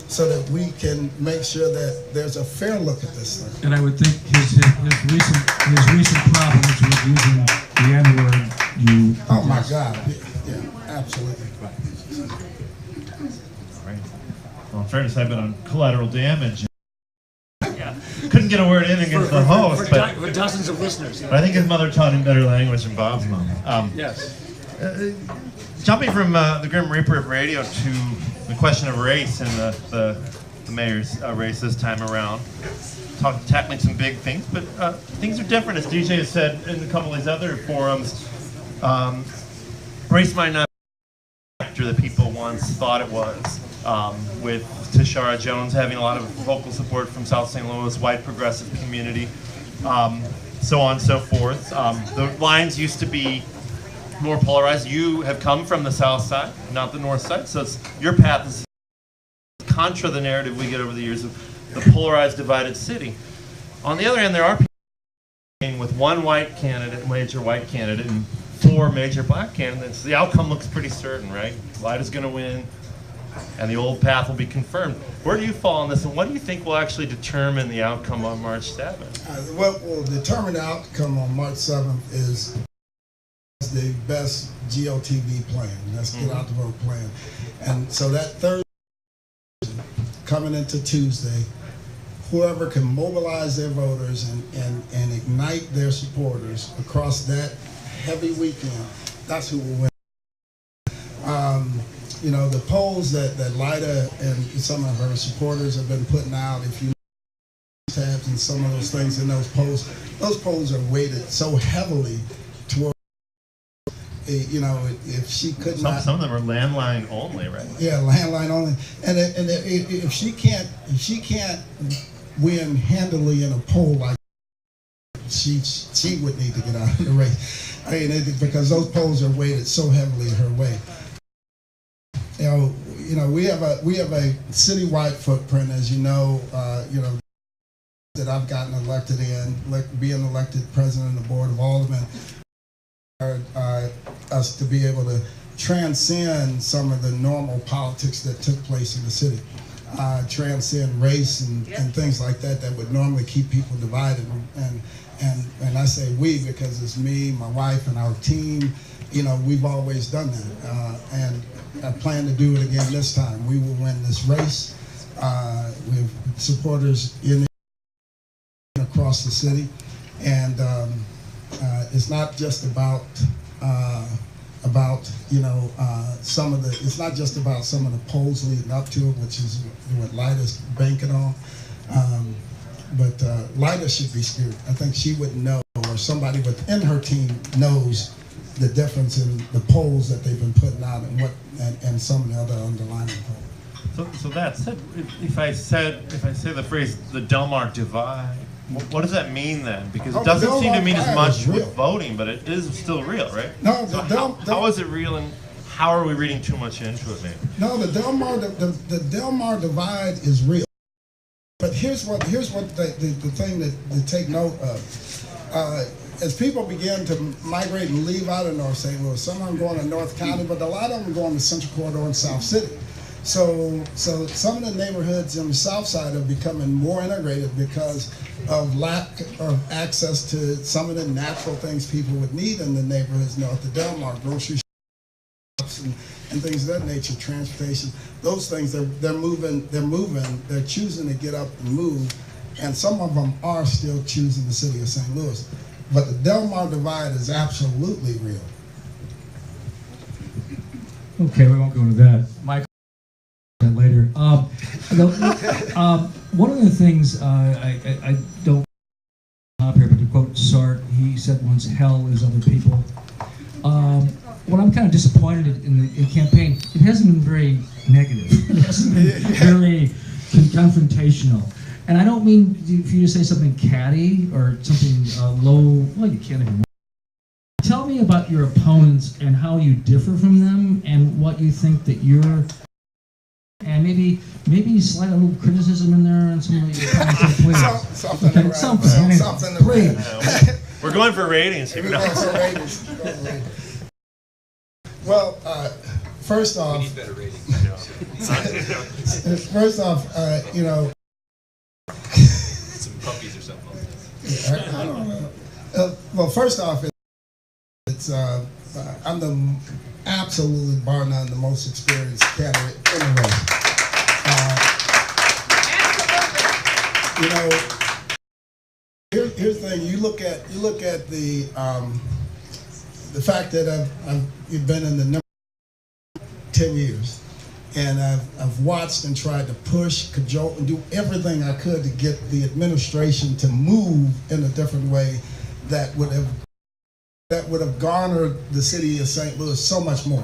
so that we can make sure that there's a fair look at this thing. And I would think his recent problems with using the N-word, oh my God, yeah, absolutely. Well, in fairness, I've been on collateral damage. Couldn't get a word in against the host, for dozens of listeners. but I think his mother taught him better language than Bob's mom. Yes. Jumping from the Grim Reaper of radio to the question of race in the mayor's race this time around, tackling some big things, but things are different, as DJ has said in a couple of these other forums. Race might not be the factor that people once thought it was, with Tashara Jones having a lot of vocal support from South St. Louis, white progressive community, so on and so forth. The lines used to be more polarized. You have come from the south side, not the north side, so your path is contra the narrative we get over the years of the polarized, divided city. On the other hand, there are people with one white candidate, major white candidate, and 4 major black candidates. The outcome looks pretty certain, right? Lyda's going to win, and the old path will be confirmed. Where do you fall on this, and what do you think will actually determine the outcome on March 7th? What will determine the outcome on March 7th is the best GOTV plan. That's Get Out the Vote plan. And so that Thursday, coming into Tuesday, whoever can mobilize their voters and ignite their supporters across that heavy weekend, that's who will win. You know, the polls that Lyda and some of her supporters have been putting out, if you tabs and some of those things in those polls are weighted so heavily toward, you know, if she could not. Some of them are landline only, right? Yeah, landline only. And if she can't win handily in a poll like she would need to get out of the race. I mean, because those polls are weighted so heavily her way. You know, we have a citywide footprint, as you know, that I've gotten elected in, being elected president of the Board of Aldermen, us to be able to transcend some of the normal politics that took place in the city, transcend race and things like that would normally keep people divided. And I say we because it's me, my wife, and our team. You know, we've always done that, and I plan to do it again this time. We will win this race. We have supporters across the city, and it's not just about about, you know, some of the, it's not just about some of the polls leading up to it, which is what Lyda's banking on, but Lyda should be steered. I think she would know, or somebody within her team knows the difference in the polls that they've been putting out and what, and some of the other underlying polls. So that said, if I say the phrase the Delmar divide, what does that mean then? Because it doesn't seem to mean as much with voting, but it is still real, right? No, so how is it real, and how are we reading too much into it, maybe? No, the Delmar divide is real. But here's what the thing to take note of. As people begin to migrate and leave out of North St. Louis, some of them going to North County, but a lot of them are going to Central Corridor and South City. So some of the neighborhoods on the south side are becoming more integrated because of lack of access to some of the natural things people would need in the neighborhoods north of Delmar, grocery shops and things of that nature, transportation, those things. They're moving, they're choosing to get up and move, and some of them are still choosing the city of St. Louis. But the Delmar divide is absolutely real. Okay, we won't go into that. Michael, later. One of the things I don't up here, but to quote Sartre, he said once, "Hell is other people." What I'm kind of disappointed in the campaign, it hasn't been very negative. It hasn't been very confrontational. And I don't mean for you to say something catty or something low. Well, you can't even. Tell me about your opponents and how you differ from them, and what you think that you're. And maybe slide a little criticism in there on some of your opponents, please. Something. Please. We're going for ratings here. Well, first off, We need better ratings. first off, you know. Some puppies or something. I don't know. Well, first off, it's I'm the absolutely bar none the most experienced candidate in the race. You know, here's the thing. You look at the fact that I've been in the number 10 years. And I've watched and tried to push, cajole, and do everything I could to get the administration to move in a different way that would have garnered the city of St. Louis so much more.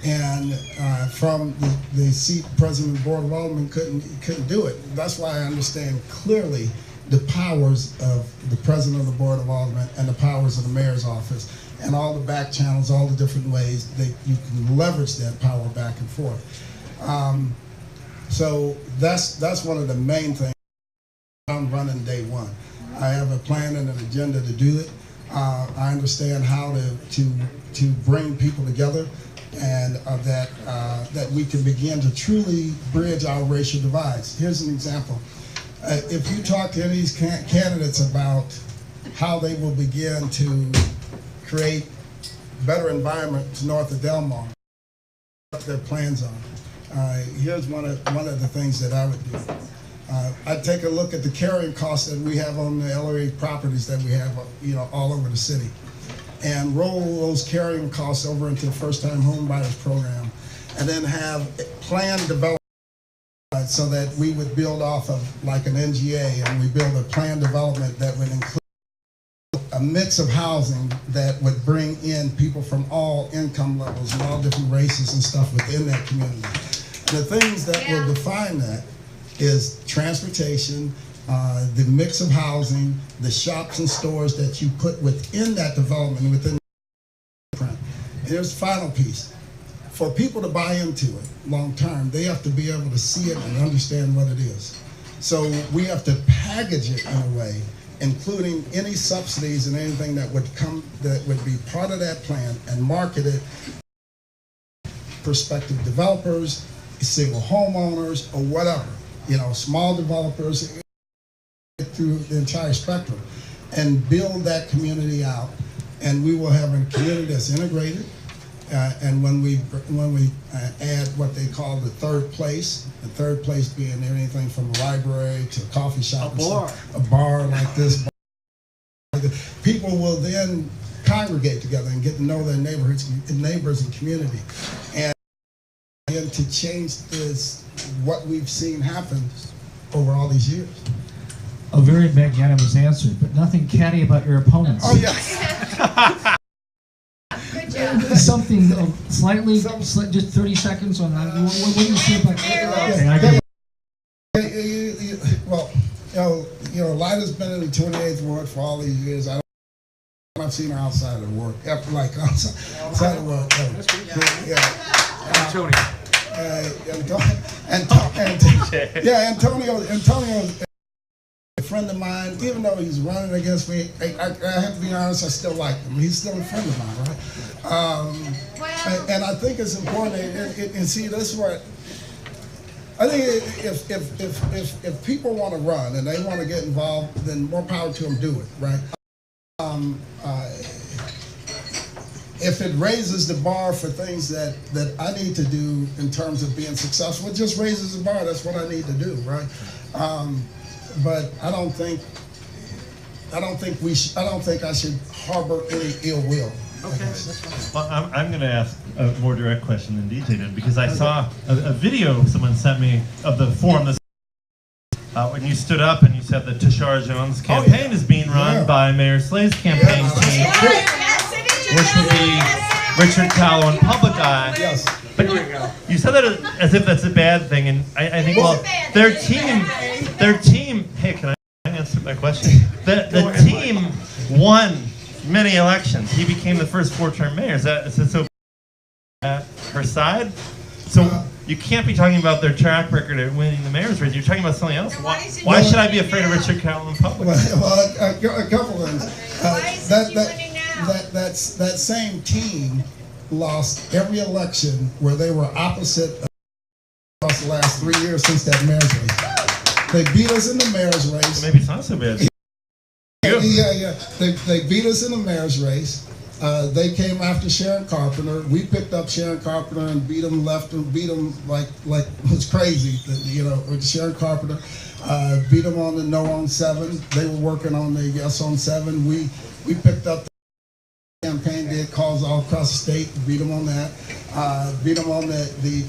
And from the seat, President of the Board of Aldermen couldn't do it. That's why I understand clearly the powers of the President of the Board of Aldermen and the powers of the Mayor's office and all the back channels, all the different ways that you can leverage that power back and forth. So that's one of the main things I'm running day one. I have a plan and an agenda to do it. I understand how to bring people together, and that we can begin to truly bridge our racial divides. Here's an example. If you talk to any of these candidates about how they will begin to create better environments north of Delmar, what their plans are. Here's one of the things that I would do. I'd take a look at the carrying costs that we have on the LRA properties that we have, you know, all over the city, and roll those carrying costs over into the first-time home buyers program, and then have planned development so that we would build off of like an NGA, and we build a planned development that would include a mix of housing that would bring in people from all income levels and all different races and stuff within that community. The things that will define that is transportation, the mix of housing, the shops and stores that you put within that development, within the footprint. And here's the final piece. For people to buy into it long term, they have to be able to see it and understand what it is. So we have to package it in a way, including any subsidies and anything that would come, that would be part of that plan, and market it to prospective developers, single homeowners, or whatever, you know, small developers, through the entire spectrum, and build that community out. And we will have a community that's integrated. And when we add what they call the third place being anything from a library to a coffee shop, a bar like this, people will then congregate together and get to know their neighbors and community, and to change this what we've seen happen over all these years. A very magnanimous answer, but nothing catty about your opponents. Oh yes. Good job. Something just 30 seconds on that. What do you say about that? Okay, I get it. Well, Lida's been in the 28th ward for all these years. I've seen her outside of work, outside of work. Antonio's a friend of mine. Even though he's running against me, I have to be honest, I still like him. He's still a friend of mine, right? And I think it's important, and see, that's what I think. If people want to run and they want to get involved, then more power to them. Do it, right? If it raises the bar for things that I need to do in terms of being successful, it just raises the bar. That's what I need to do, right? But I don't think I should harbor any ill will. Okay. Well, I'm going to ask a more direct question than DJ did, because I saw a video someone sent me of the forum. When you stood up and you said that Tashara Jones' campaign is being run by Mayor Slay's campaign team, which would be Richard Callow and Public Eye. Yes. But you said that as if that's a bad thing, and I think, well, their team. Hey, can I answer my question? The team won many elections. He became the first 4-term mayor. Is that so? At her side, so you can't be talking about their track record of winning the mayor's race. You're talking about something else. Why should I be afraid of Richard Callow in public? Well, a couple of things. That same team lost every election where they were opposite across the last 3 years since that mayor's race. They beat us in the mayor's race. Maybe it's not so bad. Yeah. They beat us in the mayor's race. They came after Sharon Carpenter. We picked up Sharon Carpenter and beat them like it was crazy. With Sharon Carpenter, beat them on the no on 7. They were working on the yes on 7. We picked up the campaign, did calls all across the state, beat them on that. Beat them on the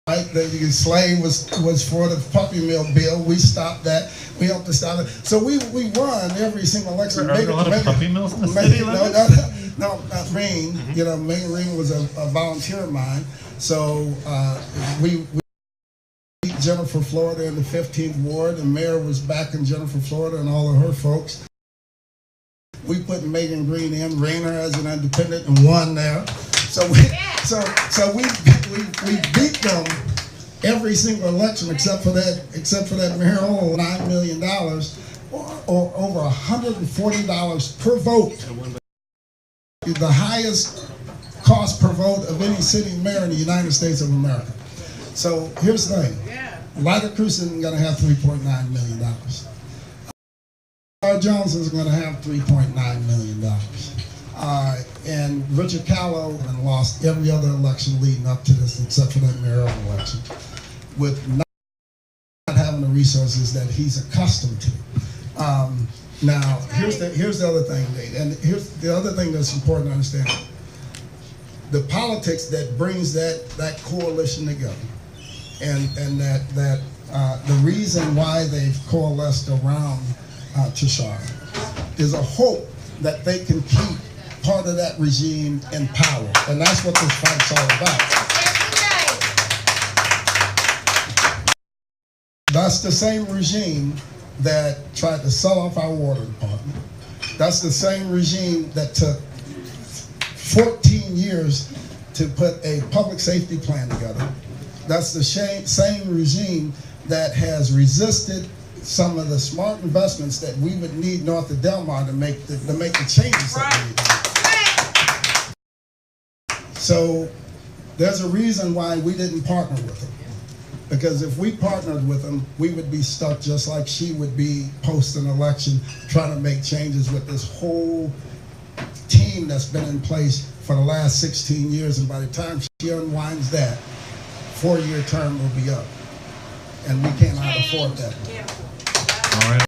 right. The slave was for the puppy mill bill. We stopped that. We helped to stop it. So we won every single election. Are there a lot of puppy mills in the city? No, not Maine. Maine Ring was a volunteer of mine. So we beat Jennifer, Florida in the 15th ward, and Mayor was back in Jennifer, Florida, and all of her folks. We put Megan Green in, ran her as an independent, and won there. So we beat them every single election except for that mayoral $9 million or over $140 per vote. The highest cost per vote of any sitting mayor in the United States of America. So here's the thing. Lida Cruz isn't going to have $3.9 million. Jones is going to have $3.9 million. And Richard Callow lost every other election leading up to this except for that mayoral election, with not having the resources that he's accustomed to. Now, here's the other thing, Nate, and here's the other thing that's important to understand. The politics that brings that coalition together, and that the reason why they've coalesced around Tashara is a hope that they can keep part of that regime in power, and that's what this fight's all about. That's the same regime that tried to sell off our water department. That's the same regime that took 14 years to put a public safety plan together. That's the same regime that has resisted some of the smart investments that we would need north of Delmar to make the changes that we need. So there's a reason why we didn't partner with them. Because if we partnered with them, we would be stuck just like she would be post an election trying to make changes with this whole team that's been in place for the last 16 years. And by the time she unwinds that, 4-year term will be up. And we cannot afford that. All right.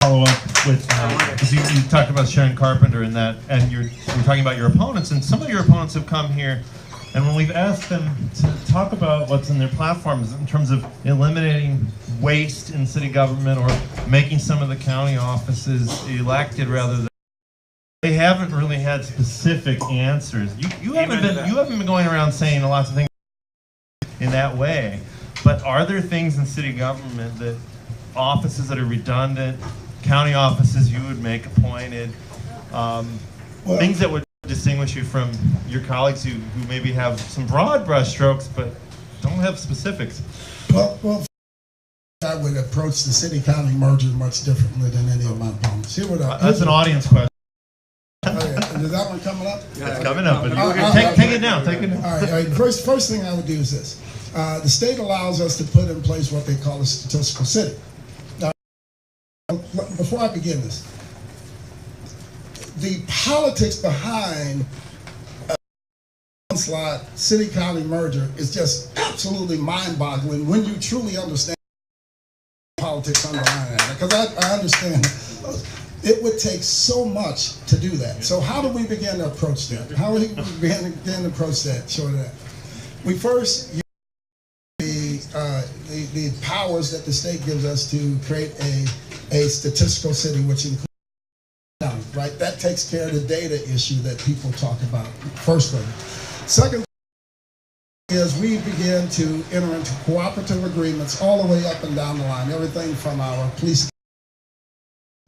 follow up with, because you talked about Sharon Carpenter and that, and you're talking about your opponents, and some of your opponents have come here, and when we've asked them to talk about what's in their platforms in terms of eliminating waste in city government or making some of the county offices elected rather than, they haven't really had specific answers. You haven't been going around saying lots of things in that way, but are there things in city government, that offices that are redundant, county offices you would make appointed, things that would distinguish you from your colleagues who maybe have some broad brushstrokes but don't have specifics? Well, I would approach the city-county merger much differently than any of my opponents. That's an audience question. Is that one coming up? It's coming up. But take it down. Take it down. All right. First thing I would do is this. The state allows us to put in place what they call a statistical city. Now, before I begin this, the politics behind a landslide city-county merger is just absolutely mind-boggling when you truly understand politics underlying that. Because I understand it would take so much to do that. So how do we begin to approach that? How do we begin to approach that? Show that. We first use the powers that the state gives us to create a statistical city, which includes county, right? That takes care of the data issue that people talk about, first thing. Second is we begin to enter into cooperative agreements all the way up and down the line, everything from our police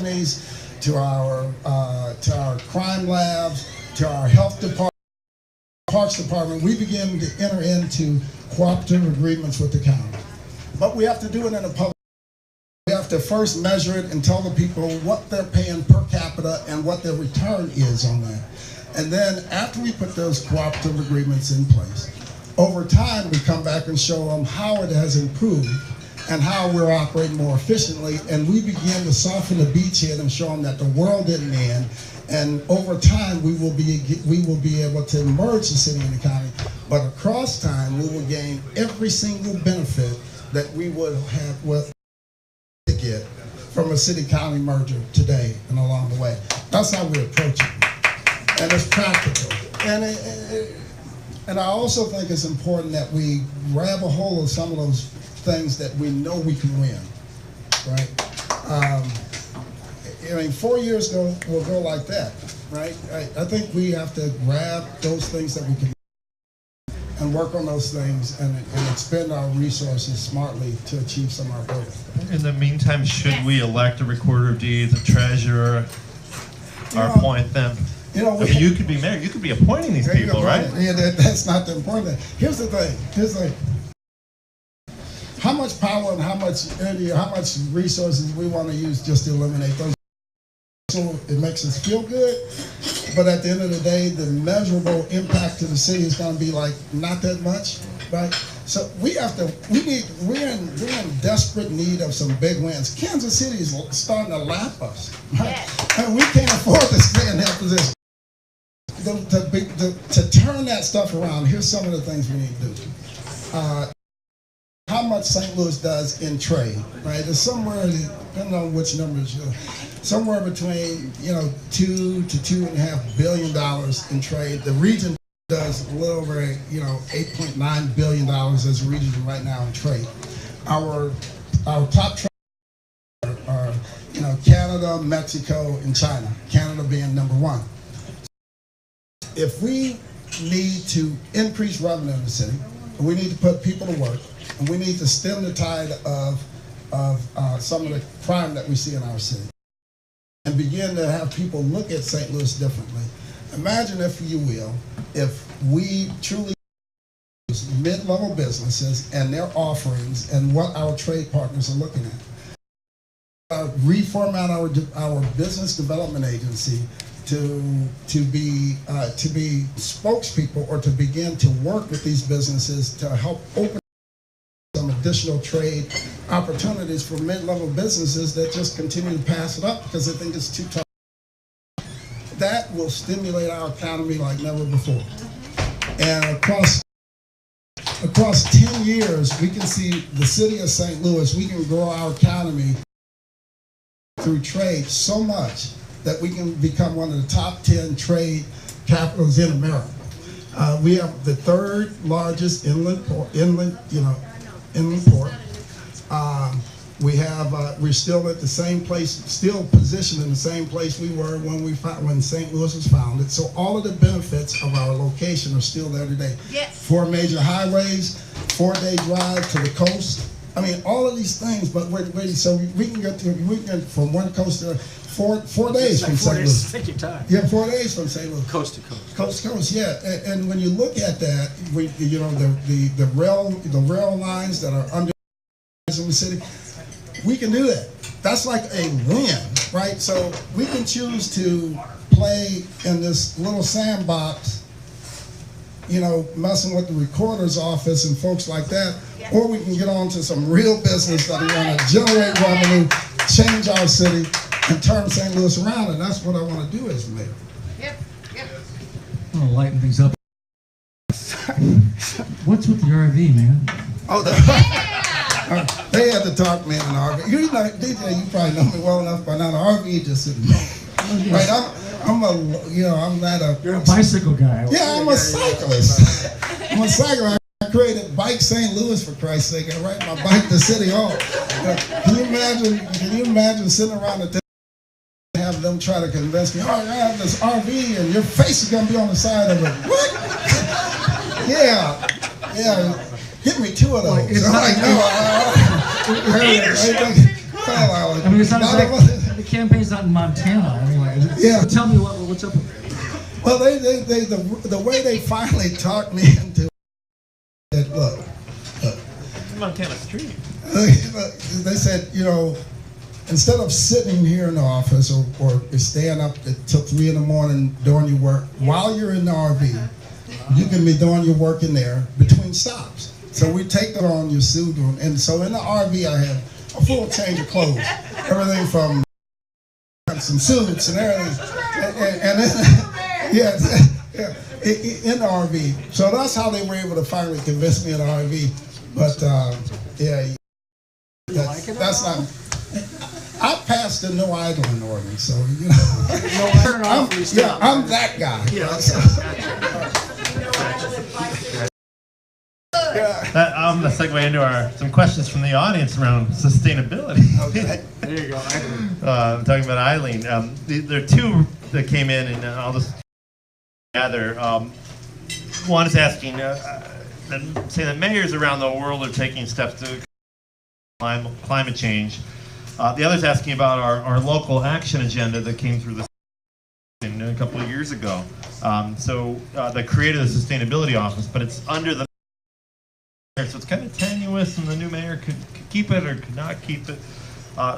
academies to our crime labs, to our health department, parks department. We begin to enter into cooperative agreements with the county. But we have to do it in a public. We have to first measure it and tell the people what they're paying per capita and what their return is on that. And then after we put those cooperative agreements in place, over time we come back and show them how it has improved and how we're operating more efficiently, and we begin to soften the beachhead and show them that the world didn't end, and over time we will be able to merge the city and the county, but across time we will gain every single benefit that we would have to get from a city-county merger today and along the way. That's how we approach it, and it's practical. And I also think it's important that we grab a hold of some of those things that we know we can win, right? I mean, 4 years ago will go like that, right? I think we have to grab those things that we can and work on those things and expend our resources smartly to achieve some of our goals. In the meantime, should we elect a recorder of deeds, a treasurer, or appoint them? I mean, you could be mayor, you could be appointing these people, right? Yeah, that's not the important thing. Here's the thing. How much power and how much energy, how much resources we want to use just to eliminate those. So it makes us feel good, but at the end of the day, the measurable impact to the city is going to be like not that much, right? So we're in desperate need of some big wins. Kansas City is starting to lap us, right? Yes. And we can't afford to stay in that position. To turn that stuff around, here's some of the things we need to do. How much St. Louis does in trade, right? It's somewhere, I don't know which numbers, somewhere between $2 to $2.5 billion in trade. The region does a little over $8.9 billion as a region right now in trade. Our top trade are Canada, Mexico, and China. Canada being number one. If we need to increase revenue in the city, we need to put people to work, and we need to stem the tide of some of the crime that we see in our city, and begin to have people look at St. Louis differently. Imagine, if you will, if we truly use mid-level businesses and their offerings and what our trade partners are looking at. Reformat our business development agency to be spokespeople, or to begin to work with these businesses to help open some additional trade opportunities for mid-level businesses that just continue to pass it up because they think it's too tough. That will stimulate our economy like never before. And across 10 years, we can see the city of St. Louis, we can grow our economy through trade so much that we can become one of the top 10 trade capitals in America. We have the third largest inland port. We're still at the same place, still positioned in the same place we were when St. Louis was founded. So all of the benefits of our location are still there today. Yes. 4 major highways, 4-day drive to the coast. I mean, all of these things. But wait, so we can get from one coast to 4 days from St. Louis. Take your time. Yeah, 4 days from St. Louis. Coast to coast. Coast to coast, yeah. And when you look at that, the rail lines that are under in the city, we can do that. That's like a win, right? So we can choose to play in this little sandbox, messing with the recorder's office and folks like that, or we can get on to some real business that are going to generate revenue, change our city, and turn St. Louis around, and that's what I want to do as mayor. Yep. I want to lighten things up. What's with the RV, man? Oh, they had to talk me in an RV. DJ, you probably know me well enough by now. The RV just sitting there. Right, I'm not a... You're a bicycle guy. Yeah, I'm a cyclist. I'm a cyclist. I created Bike St. Louis, for Christ's sake. I ride my bike to City Hall. Can you imagine sitting around the table and have them try to convince me, oh, I have this RV and your face is going to be on the side of it. What? Yeah. Give me 2 of those. It's I'm like, no. I mean, it's not like the campaign's not in Montana. Yeah. So tell me what's up with it. Well, the way they finally talked me into it, look. Montana Street. They said, instead of sitting here in the office or staying up till 3 in the morning doing your work, while you're in the RV, you can be doing your work in there between stops. So we take that on your suit, and so in the RV I have a full change of clothes, everything from some suits and everything, and in the RV. So that's how they were able to finally convince me in the RV. But that's not. I passed the no idling ordinance, so I'm that guy. I'm going to segue into some questions from the audience around sustainability. Okay. There you go. Talking about Eileen. There are 2 that came in, and I'll just gather. One is asking, saying that mayors around the world are taking steps to climate change. The other is asking about our local action agenda that came through the a couple of years ago. That created the sustainability office, but it's under the mayor, so it's kind of tenuous, and the new mayor could keep it or could not keep it.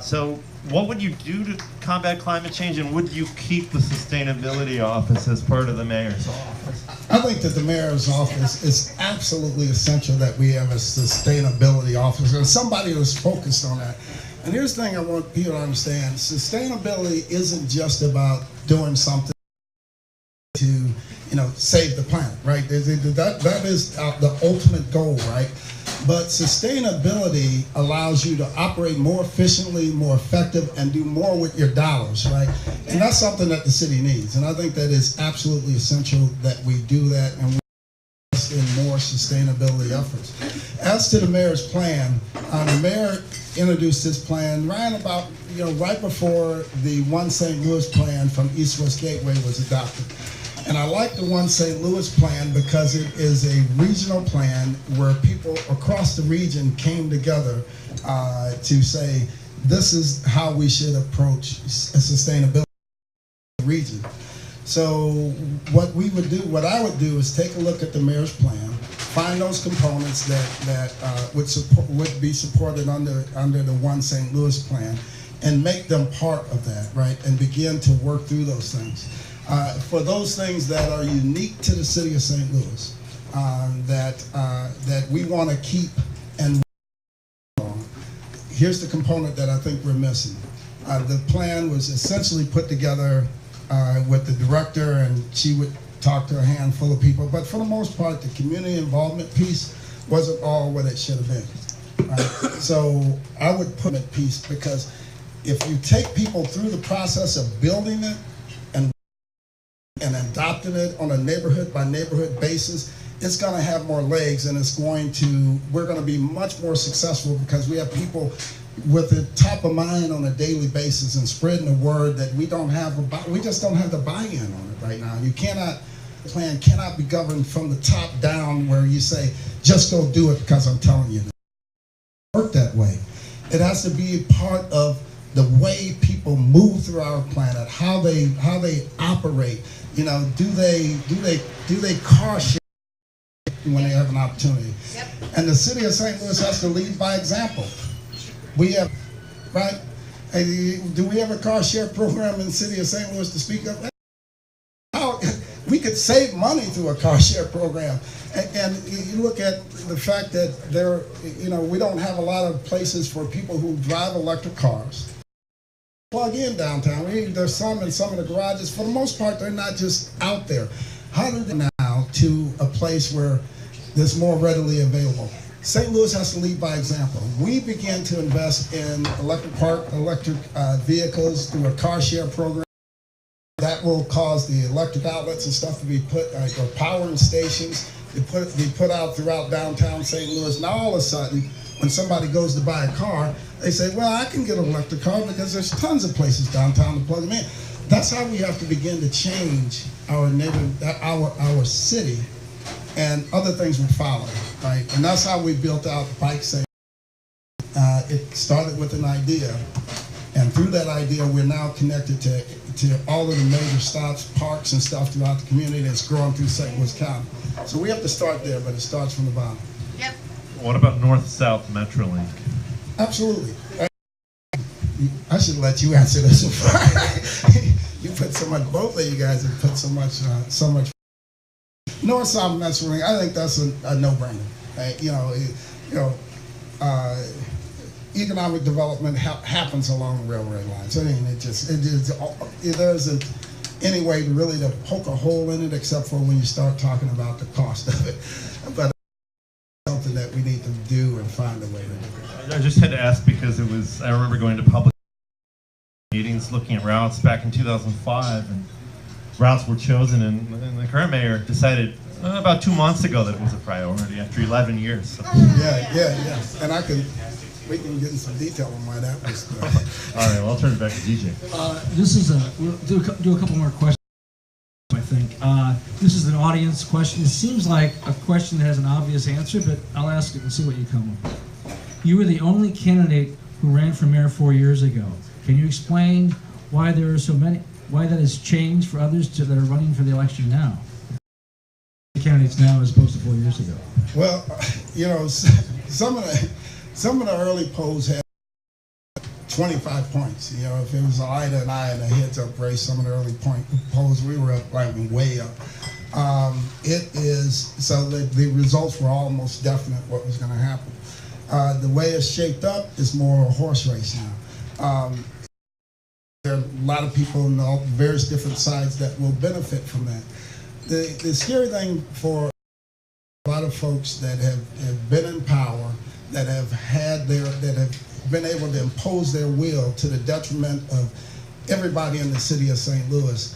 So what would you do to combat climate change, and would you keep the sustainability office as part of the mayor's office? I think that the mayor's office is absolutely essential that we have a sustainability officer, and somebody who's focused on that. And here's the thing I want people to understand. Sustainability isn't just about doing something to, save the planet, right? That is the ultimate goal, right? But sustainability allows you to operate more efficiently, more effective, and do more with your dollars, right? And that's something that the city needs. And I think that is absolutely essential that we do that and we invest in more sustainability efforts. As to the mayor's plan, the mayor introduced this plan right before the One St. Louis plan from East-West Gateway was adopted. And I like the One St. Louis plan because it is a regional plan where people across the region came together to say, this is how we should approach sustainability in the region. So what I would do is take a look at the mayor's plan, find those components that would be supported under the One St. Louis plan, and make them part of that, right? And begin to work through those things. For those things that are unique to the city of St. Louis, that we want to keep and here's the component that I think we're missing. The plan was essentially put together with the director, and she would talk to a handful of people, but for the most part, the community involvement piece wasn't all what it should have been. Right? So I would put it at peace because if you take people through the process of building it and adopting it on a neighborhood by neighborhood basis, it's going to have more legs, and we're going to be much more successful because we have people with the top of mind on a daily basis and spreading the word that we just don't have the buy-in on it right now. The plan cannot be governed from the top down where you say, just go do it because I'm telling you. It doesn't work that way. It has to be a part of the way people move through our planet, how they operate. You know, do they car share when they have an opportunity? Yep. And the city of St. Louis has to lead by example. We have, right? Do we have a car share program in the city of St. Louis to speak of? We could save money through a car share program. And you look at the fact that we don't have a lot of places for people who drive electric cars. Plug in downtown. There's some in some of the garages. For the most part, they're not just out there. How do they now to a place where there's more readily available? St. Louis has to lead by example. We began to invest in electric vehicles through a car share program. That will cause the electric outlets and stuff to be put, or powering stations, be put out throughout downtown St. Louis. Now all of a sudden, when somebody goes to buy a car, they say, well, I can get an electric car because there's tons of places downtown to plug them in. That's how we have to begin to change our city, and other things will follow, right? And that's how we built out Bike Safe. It started with an idea, and through that idea, we're now connected to all of the major stops, parks, and stuff throughout the community that's growing through St. Louis County. So we have to start there, but it starts from the bottom. Yep. What about North-South Metrolink? Absolutely. I should let you answer this one. You put so much, both of you guys have put so much. North-South Metrolink, I think that's a no-brainer. Economic development happens along railroad lines. I mean, there isn't any way to poke a hole in it except for when you start talking about the cost of it. But it's something that we need to do and find a way to do. I just had to ask because I remember going to public meetings looking at routes back in 2005, and routes were chosen, and the current mayor decided about 2 months ago that it was a priority after 11 years. So. Yeah. And we can get in some detail on why that was. All right, well, I'll turn it back to DJ. We'll do a couple more questions, I think. This is an audience question. It seems like a question that has an obvious answer, but I'll ask it and see what you come up with. You were the only candidate who ran for mayor 4 years ago. Can you explain why there are so many? Why that has changed for others that are running for the election now? The candidates now as opposed to 4 years ago. Well, some of the early polls had 25 points. If it was Ida and I in a heads-up race, some of the early polls we were up, way up. So the results were almost definite what was going to happen. The way it's shaped up is more a horse race now. There are a lot of people on all various different sides that will benefit from that. The scary thing for a lot of folks that have been in power, that have been able to impose their will to the detriment of everybody in the city of St. Louis.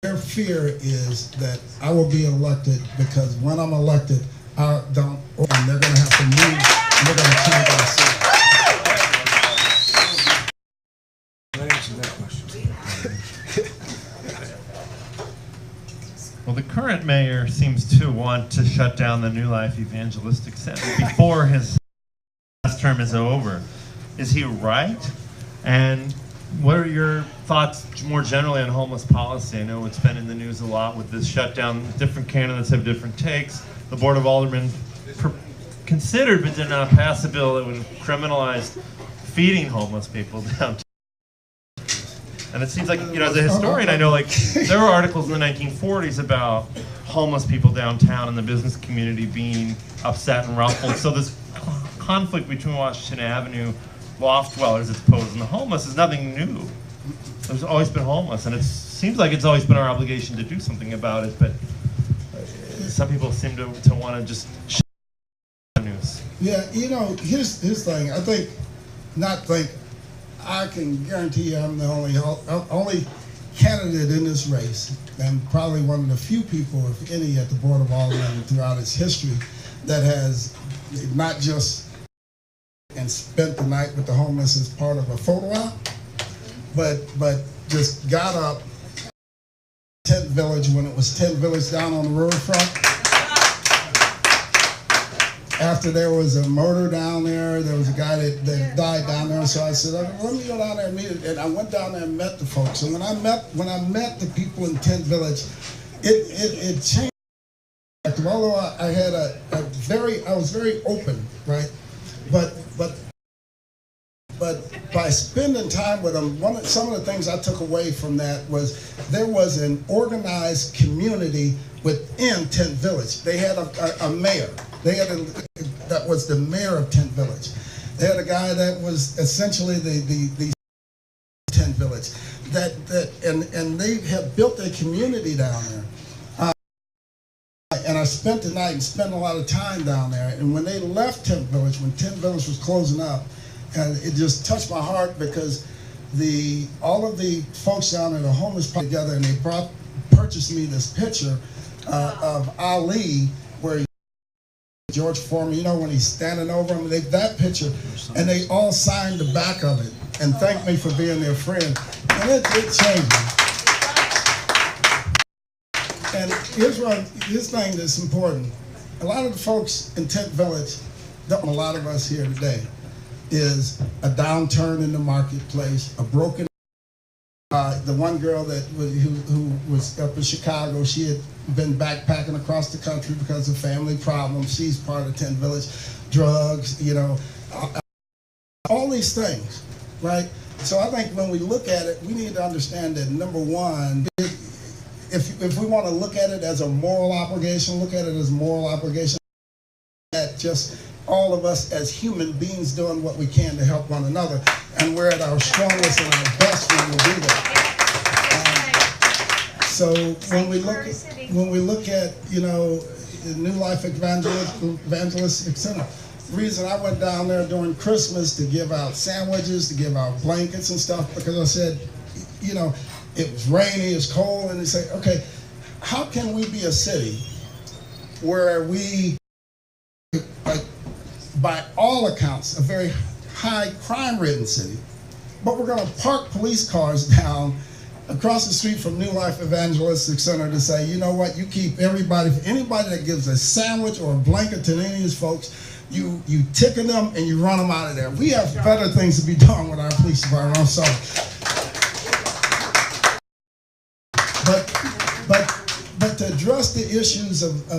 Their fear is that I will be elected because when I'm elected, and they're going to have to move, and they're going to change our city. That answers that question. Well, the current mayor seems to want to shut down the New Life Evangelistic Center before his last term is over. Is he right? And what are your thoughts more generally on homeless policy? I know it's been in the news a lot with this shutdown. Different candidates have different takes. The Board of Aldermen considered but did not pass a bill that would criminalize feeding homeless people downtown. And it seems like, as a historian, I know there were articles in the 1940s about homeless people downtown and the business community being upset and ruffled. So this conflict between Washington Avenue loft dwellers as opposed to the homeless is nothing new. There's always been homeless, and it seems like it's always been our obligation to do something about it, but some people seem to want to just shut the news. Yeah, here's the thing. I can guarantee you I'm the only candidate in this race, and probably one of the few people, if any, at the Board of Aldermen throughout its history that has not just and spent the night with the homeless as part of a photo op, but just got up Tent Village when it was Tent Village down on the road front. After there was a murder down there, there was a guy that died down there. So I said, let me go down there and meet it. And I went down there and met the folks. And when I met the people in Tent Village, it changed. Although I had I was very open, right? But by spending time with them, some of the things I took away from that was there was an organized community within Tent Village. They had a mayor. They had that was the mayor of Tent Village. They had a guy that was essentially the Tent Village. And they have built a community down there. And I spent the night and spent a lot of time down there. And when they left Tent Village, when Tent Village was closing up, and it just touched my heart because all of the folks down there, the homeless, together, and they purchased me this picture of Ali, where George Foreman, you know, when he's standing over him, that picture, and they all signed the back of it and thanked me for being their friend, and it changed me. And here's thing that's important. A lot of the folks in Tent Village, a lot of us here today, is a downturn in the marketplace, a broken. The one girl who was up in Chicago, she had been backpacking across the country because of family problems. She's part of Tent Village, drugs, you know, all these things, right? So I think when we look at it, we need to understand that number one, if we want to look at it as a moral obligation, look at it as a moral obligation that just all of us as human beings doing what we can to help one another, and we're at our strongest and our best when we do that. So when we look at you know, New Life Evangelistic Center, the reason I went down there during Christmas to give out sandwiches, to give out blankets and stuff, because I said, you know, it was rainy, it's cold, and they say, okay, how can we be a city where we, like, by all accounts, a very high crime-ridden city, but we're going to park police cars down across the street from New Life Evangelistic Center to say, you know what, you keep anybody that gives a sandwich or a blanket to any of these folks, you ticket them and you run them out of there. We have better things to be doing with our police department. I'm sorry. But to address the issues of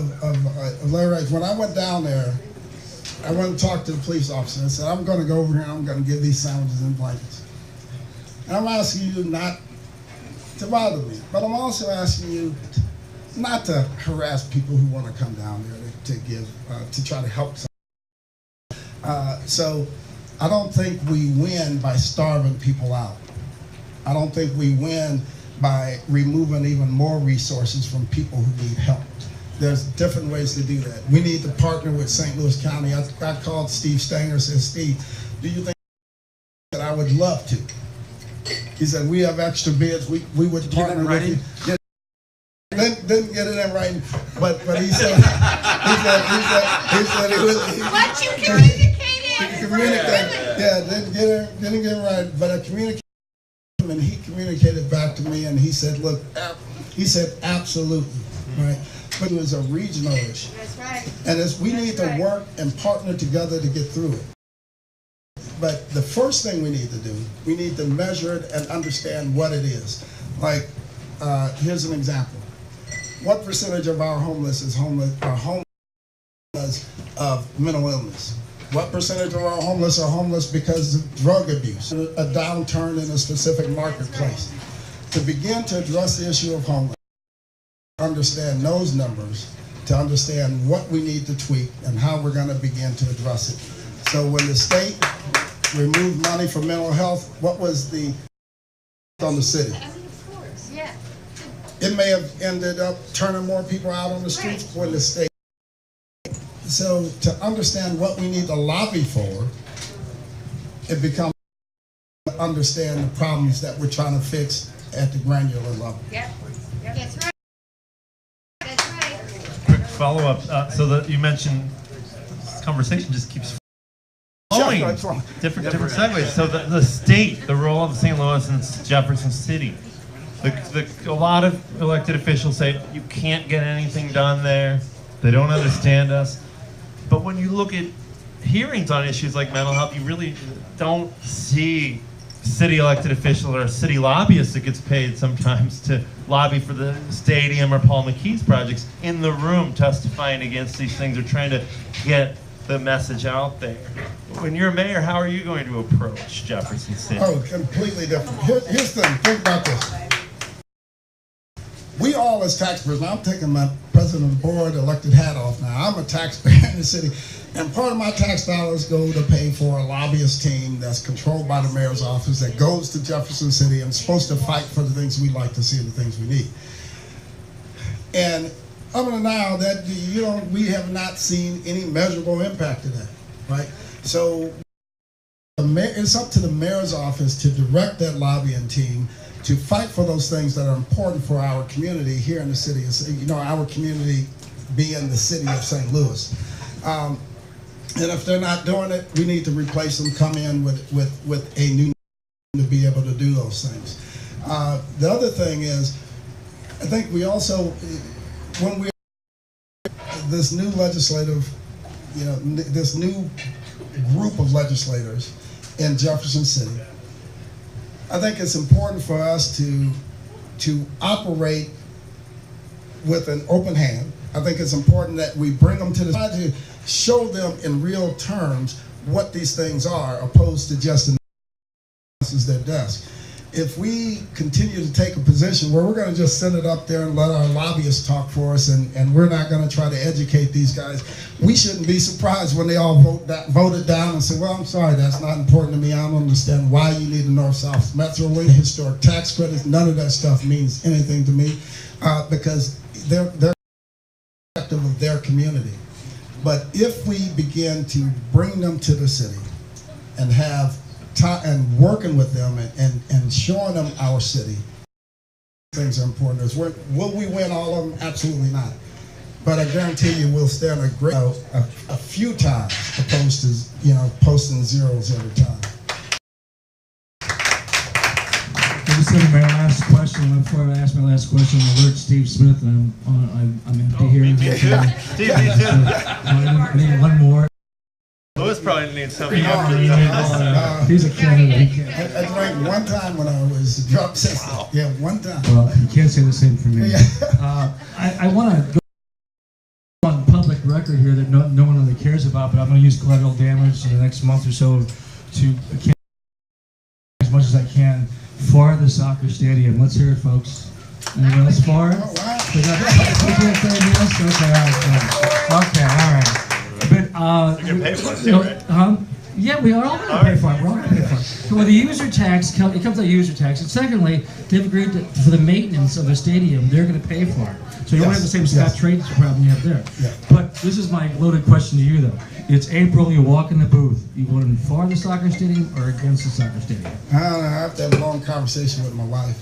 Larry, when I went down there, I went and talked to the police officer. I said, I'm going to go over here and I'm going to give these sandwiches and blankets. And I'm asking you not to bother me, but I'm also asking you not to harass people who want to come down there to try to help someone. So I don't think we win by starving people out. I don't think we win by removing even more resources from people who need help. There's different ways to do that. We need to partner with St. Louis County. I called Steve Stanger, said, Steve, do you think that I would love to? He said, we have extra bids. We would partner with you. Yeah, didn't get it in writing, but he said he would. What you communicated? Yeah, didn't get it right, but I communicated. And he communicated back to me, and he said, look, he said, absolutely, right? But it was a regional issue. That's right. And we need to work and partner together to get through it. But the first thing we need to do, we need to measure it and understand what it is. Like, here's an example. What percentage of our homeless are homeless of mental illness? What percentage of our homeless are homeless because of drug abuse, a downturn in a specific marketplace? To begin to address the issue of homelessness, understand those numbers, to understand what we need to tweak and how we're going to begin to address it. So when the state removed money for mental health, what was the on the city? Of course, yeah. It may have ended up turning more people out on the streets when the state. So to understand what we need to lobby for, it becomes understand the problems that we're trying to fix at the granular level. Yep. That's right. That's right. Quick follow-up. You mentioned this conversation just keeps flowing. Different segues. So the state, the role of St. Louis and Jefferson City. A lot of elected officials say you can't get anything done there. They don't understand us. But when you look at hearings on issues like mental health, you really don't see city elected officials or city lobbyists that gets paid sometimes to lobby for the stadium or Paul McKee's projects in the room testifying against these things or trying to get the message out there. When you're mayor, how are you going to approach Jefferson City? Oh, completely different. Here's the thing. Think about this. We all as taxpayers, now I'm taking my president of the board elected hat off now. I'm a taxpayer in the city, and part of my tax dollars go to pay for a lobbyist team that's controlled by the mayor's office that goes to Jefferson City and is supposed to fight for the things we like to see and the things we need. And up until now, that we have not seen any measurable impact of that, right? So it's up to the mayor's office to direct that lobbying team to fight for those things that are important for our community here in the city. Our community being the city of St. Louis. And if they're not doing it, we need to replace them, come in with a new to be able to do those things. The other thing is, I think we also, when we this new legislative, this new group of legislators in Jefferson City, I think it's important for us to operate with an open hand. I think it's important that we bring them to to show them in real terms what these things are, opposed to just announces their desk. If we continue to take a position where we're going to just send it up there and let our lobbyists talk for us, and we're not going to try to educate these guys, we shouldn't be surprised when they all voted down and say, well, I'm sorry, that's not important to me. I don't understand why you need a North-South Metro Link, historic tax credits. None of that stuff means anything to me because they're protective of their community. But if we begin to bring them to the city and have and working with them and showing them our city, things are important. Will we win all of them? Absolutely not. But I guarantee you we'll stand a few times opposed to posting zeros every time. I just said my last question. Before I ask my last question, I alert Steve Smith, and I'm empty here. Me too. Steve, me too. I need one more. Louis probably needs something. He's a candidate. I drank one time when I was drunk. Wow. Yeah, one time. Well, you can't say the same for me. I want to go on public record here that no one really cares about, but I'm going to use collateral damage in the next month or so to as much as I can for the soccer stadium. Let's hear it, folks. Anyone else for it? Oh, wow. Okay, all right. But You're gonna pay for it too, right? Yeah, we are all going to pay for it. We're all going to pay for it. So with the user tax, it comes out user tax. And secondly, they've agreed to, for the maintenance of the stadium, they're going to pay for it. So you won't have the same Scott trades problem you have there. Yeah. But this is my loaded question to you, though. It's April. You walk in the booth. You voting for the soccer stadium or against the soccer stadium? I don't know. I have to have a long conversation with my wife.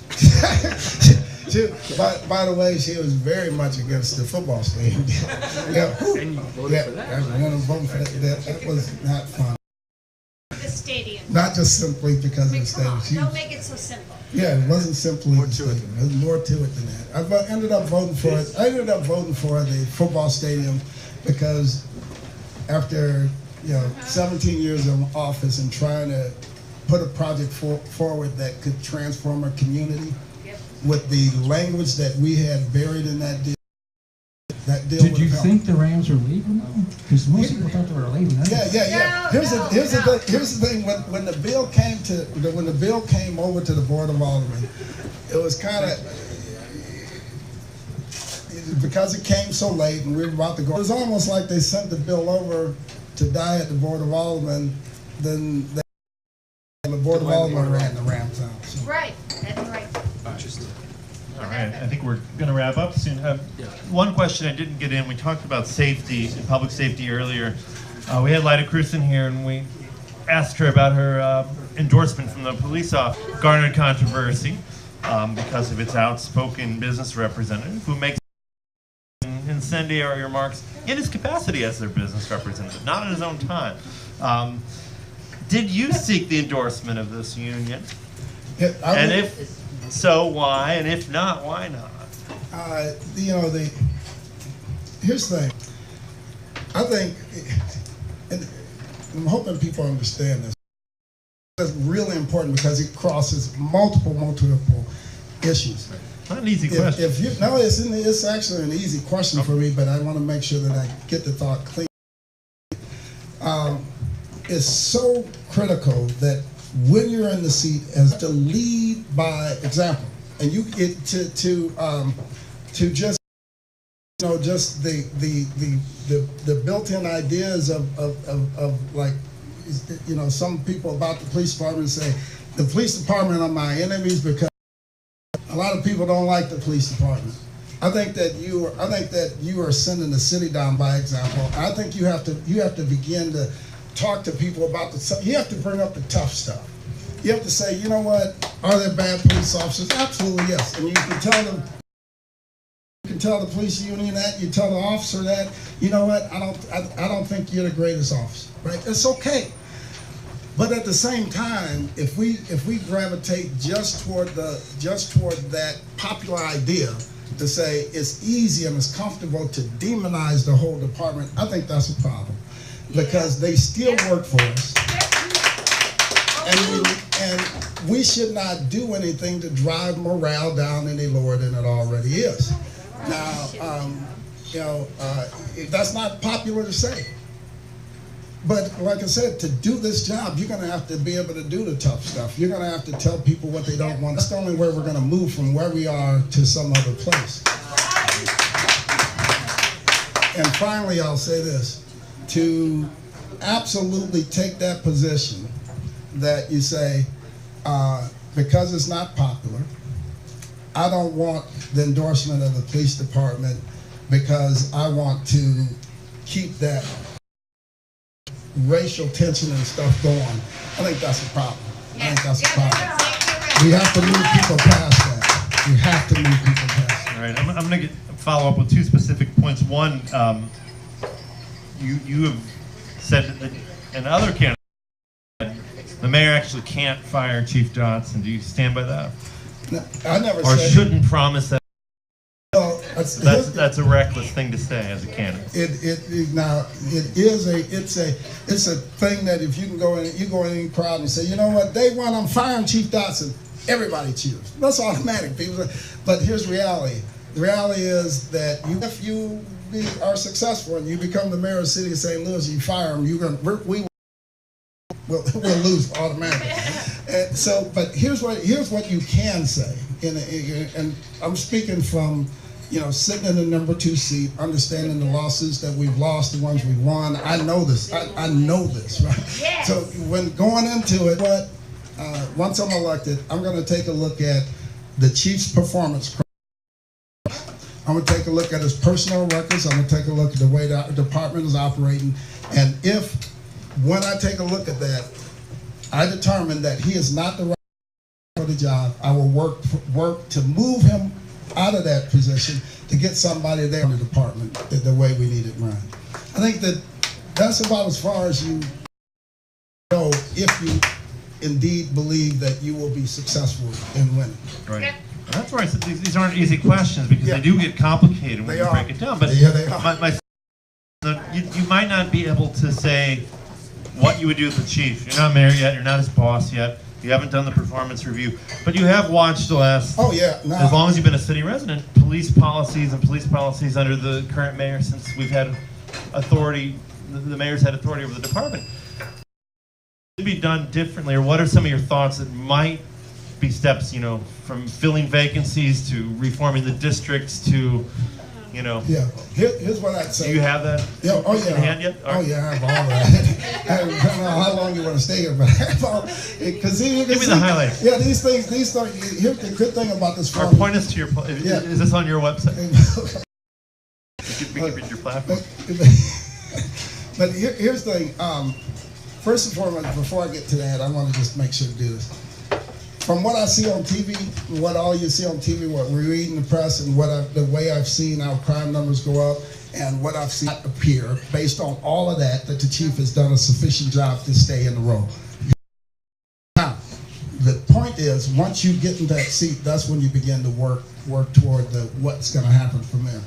By the way, she was very much against the football stadium. And you voted for that? I went and voted for that. That was not fun. The stadium. Not just simply because of the Come stadium. on, don't make it so simple. Yeah, it wasn't simply the stadium. There's more to it than that. I ended up voting for it. I ended up voting for the football stadium because after 17 years of office and trying to put a project forward that could transform our community, with the language that we had buried in that deal. Did you think the Rams were leaving though? Because most people thought they were leaving. Yeah. Here's the thing. When the bill came over to the Board of Aldermen, it was kind of because it came so late and we were about to go. It was almost like they sent the bill over to die at the Board of Aldermen. Then the Board of Aldermen ran the Rams out. So. Right, that's right. All right, I think we're going to wrap up soon. One question I didn't get in, we talked about safety, public safety earlier. We had Lyda Cruz in here, and we asked her about her endorsement from the police officer. Garnered controversy because of its outspoken business representative who makes incendiary remarks in his capacity as their business representative, not in his own time. Did you seek the endorsement of this union? Yeah, And if so, why? And if not, why not? Here's the thing. I think, and I'm hoping people understand this. It's really important because it crosses multiple issues. Not an easy question. It's actually an easy question for me, but I want to make sure that I get the thought clear. It's so critical that when you're in the seat, as to lead by example, and to just just the built-in ideas of like some people about the police department say the police department are my enemies because a lot of people don't like the police department. I think that you are sending the city down by example. I think you have to begin to talk to people about you have to bring up the tough stuff. You have to say, you know what, are there bad police officers? Absolutely yes. And you can tell them, you can tell the police union that, you tell the officer that, you know what, I don't think you're the greatest officer, right? It's okay. But at the same time, if we gravitate just toward that popular idea to say it's easy and it's comfortable to demonize the whole department, I think that's a problem. Because they still work for us. And we should not do anything to drive morale down any lower than it already is. Now, that's not popular to say. But like I said, to do this job, you're going to have to be able to do the tough stuff. You're going to have to tell people what they don't want. That's the only way we're going to move from where we are to some other place. And finally, I'll say this. To absolutely take that position that you say, because it's not popular, I don't want the endorsement of the police department because I want to keep that racial tension and stuff going. I think that's a problem. I think that's a problem. We have to move people past that. We have to move people past that. All right, I'm going to follow up with two specific points. One, you have said that in other candidates, the mayor actually can't fire Chief Dotson. Do you stand by that? No, I never or said. Shouldn't promise that. Well, that's a reckless thing to say as a candidate. It's a thing that if you go in any crowd and say, you know what, day one I'm firing Chief Dotson, everybody cheers. That's automatic, people. But here's reality. The reality is that if you are successful and you become the mayor of the city of St. Louis, you fire him, we'll lose automatically. And but here's what you can say, and I'm speaking from sitting in the number 2 seat, understanding the lawsuits that we've lost, the ones we've won. I know this. I know this, right? Yes. So when going into it, once I'm elected, I'm going to take a look at the chief's performance. I'm going to take a look at his personal records. I'm going to take a look at the way the department is operating. And when I take a look at that, I determine that he is not the right for the job, I will work to move him out of that position to get somebody there in the department the way we need it run. I think that's about as far as you go if you indeed believe that you will be succmill in winning. Right. That's why I said these aren't easy questions because they do get complicated when you break it down. But yeah, they are. You might not be able to say what you would do with the chief. You're not mayor yet. You're not his boss yet. You haven't done the performance review, but you have watched the last. Oh yeah. As long as you've been a city resident, police policies under the current mayor since we've had authority. The mayor's had authority over the department. Should be done differently, or what are some of your thoughts that might be steps, from filling vacancies to reforming the districts to, Yeah. Here's what I'd say. Do you have that in hand yet? Oh yeah, I have all that. I don't know how long you want to stay here, but I have all. Because give me the highlights. Yeah, these things. Here's the good thing about this. Or point us to your. Is this on your website? We can read your platform. But here's the thing. first and foremost, before I get to that, I want to just make sure to do this. From what I see on TV, what all you see on TV, what we read in the press, and the way I've seen our crime numbers go up, and what I've seen appear, based on all of that the chief has done a sufficient job to stay in the role. Now, the point is, once you get in that seat, that's when you begin to work toward what's going to happen from there.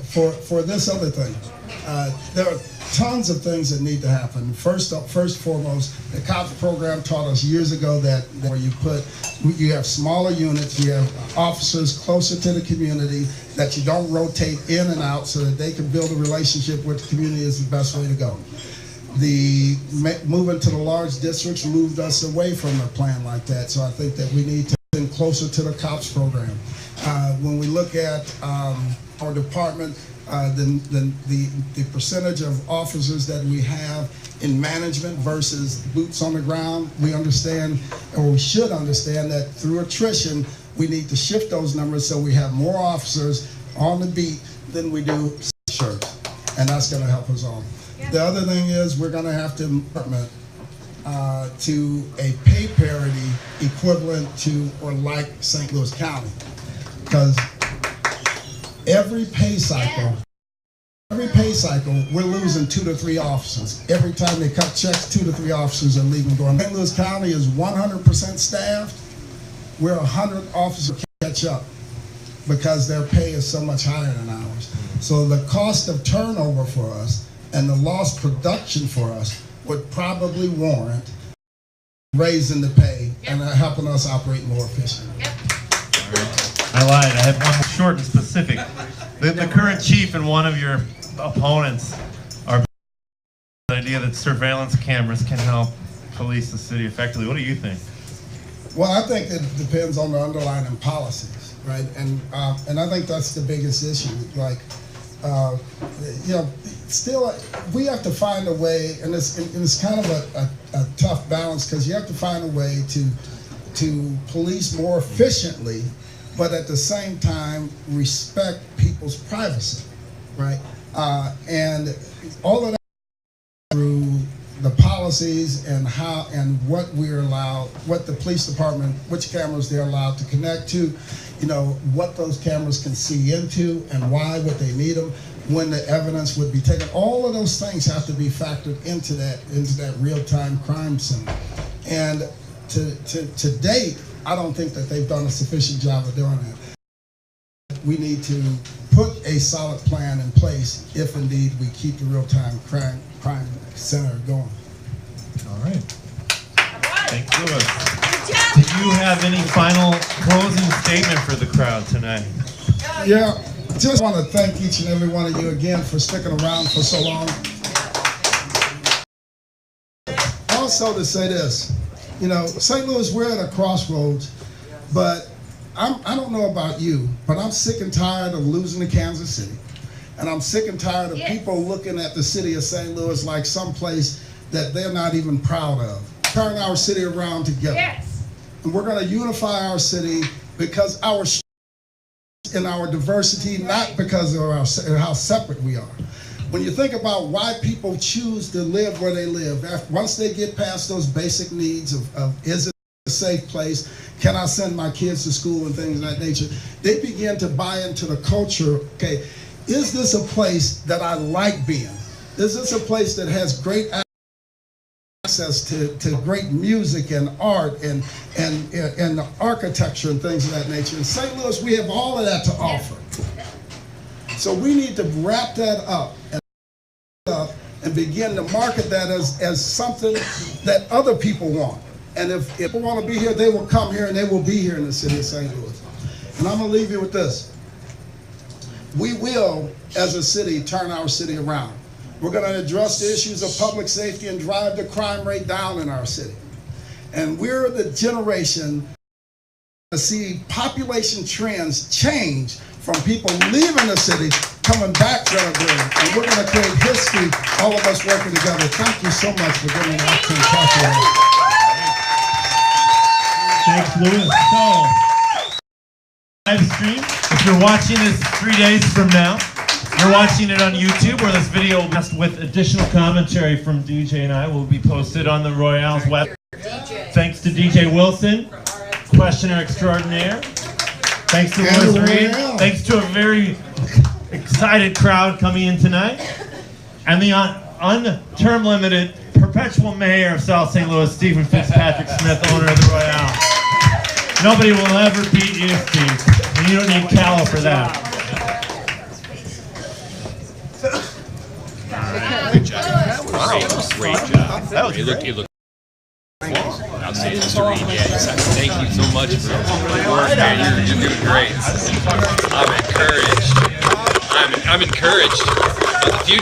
For this other thing, there are tons of things that need to happen. First and foremost, the COPS program taught us years ago that where you have smaller units, you have officers closer to the community, that you don't rotate in and out so that they can build a relationship with the community is the best way to go. The moving to the large districts moved us away from a plan like that, so I think that we need to get closer to the COPS program. When we look at our department, the percentage of officers that we have in management versus boots on the ground, we understand, or we should understand, that through attrition, we need to shift those numbers so we have more officers on the beat than we do shirts, and that's going to help us all. The other thing is we're going to have to implement to a pay parity equivalent to or like St. Louis County, because every pay cycle, we're losing 2 to 3 officers. Every time they cut checks, 2 to 3 officers are leaving. Going, St. Louis County is 100% staffed. We're 100 officers catch up because their pay is so much higher than ours. So the cost of turnover for us and the lost production for us would probably warrant raising the pay and helping us operate more efficiently. I lied. I had one more short and specific. The current chief and one of your opponents are the idea that surveillance cameras can help police the city effectively. What do you think? Well, I think it depends on the underlying policies, right? And I think that's the biggest issue. Like, you know, still we have to find a way, and it's kind of a tough balance, because you have to find a way to police more efficiently, but at the same time respect people's privacy, right? And all of that through the policies and how and what we're allowed, what the police department, which cameras they're allowed to connect to, you know, what those cameras can see into and why, what they need them, when the evidence would be taken. All of those things have to be factored into that real-time crime center. And to date, I don't think that they've done a sufficient job of doing that. We need to put a solid plan in place if indeed we keep the real-time crime center going. All right. Thank you, Louis. Do you have any final closing statement for the crowd tonight? Yeah, just want to thank each and every one of you again for sticking around for so long. Also to say this, you know, St. Louis, we're at a crossroads, but I don't know about you, but I'm sick and tired of losing to Kansas City. And I'm sick and tired of people looking at the city of St. Louis like someplace that they're not even proud of. Turn our city around together. Yes. And we're going to unify our city because our in our diversity, not because of how separate we are. When you think about why people choose to live where they live, once they get past those basic needs of is it a safe place, can I send my kids to school and things of that nature, they begin to buy into the culture. Okay, is this a place that I like being? Is this a place that has great access to great music and art and architecture and things of that nature? In St. Louis, we have all of that to offer. So we need to wrap that up and begin to market that as something that other people want. And if people want to be here, they will come here and they will be here in the city of St. Louis. And I'm going to leave you with this. We will, as a city, turn our city around. We're going to address the issues of public safety and drive the crime rate down in our city. And we're the generation to see population trends change from people leaving the city, coming back to our building. And we're going to create history, all of us working together. Thank you so much for giving me the opportunity to talk to you. Thanks, Louis. So, live stream, if you're watching this 3 days from now, You're watching it on YouTube, where this video with additional commentary from DJ and I will be posted on the Royale's web. Thanks to DJ Wilson, questioner extraordinaire. Thanks to Louis Reed. Thanks to a very excited crowd coming in tonight. And the term limited perpetual mayor of South St. Louis, Stephen Fitzpatrick Smith, owner of the Royale. Nobody will ever beat you, Steve. And you don't need Callow for that. Good job. Great job. That was it looked outstanding, Mr. Reed. Yeah, thank you so much for the work, man. You're doing great. I'm encouraged. I'm encouraged. The future.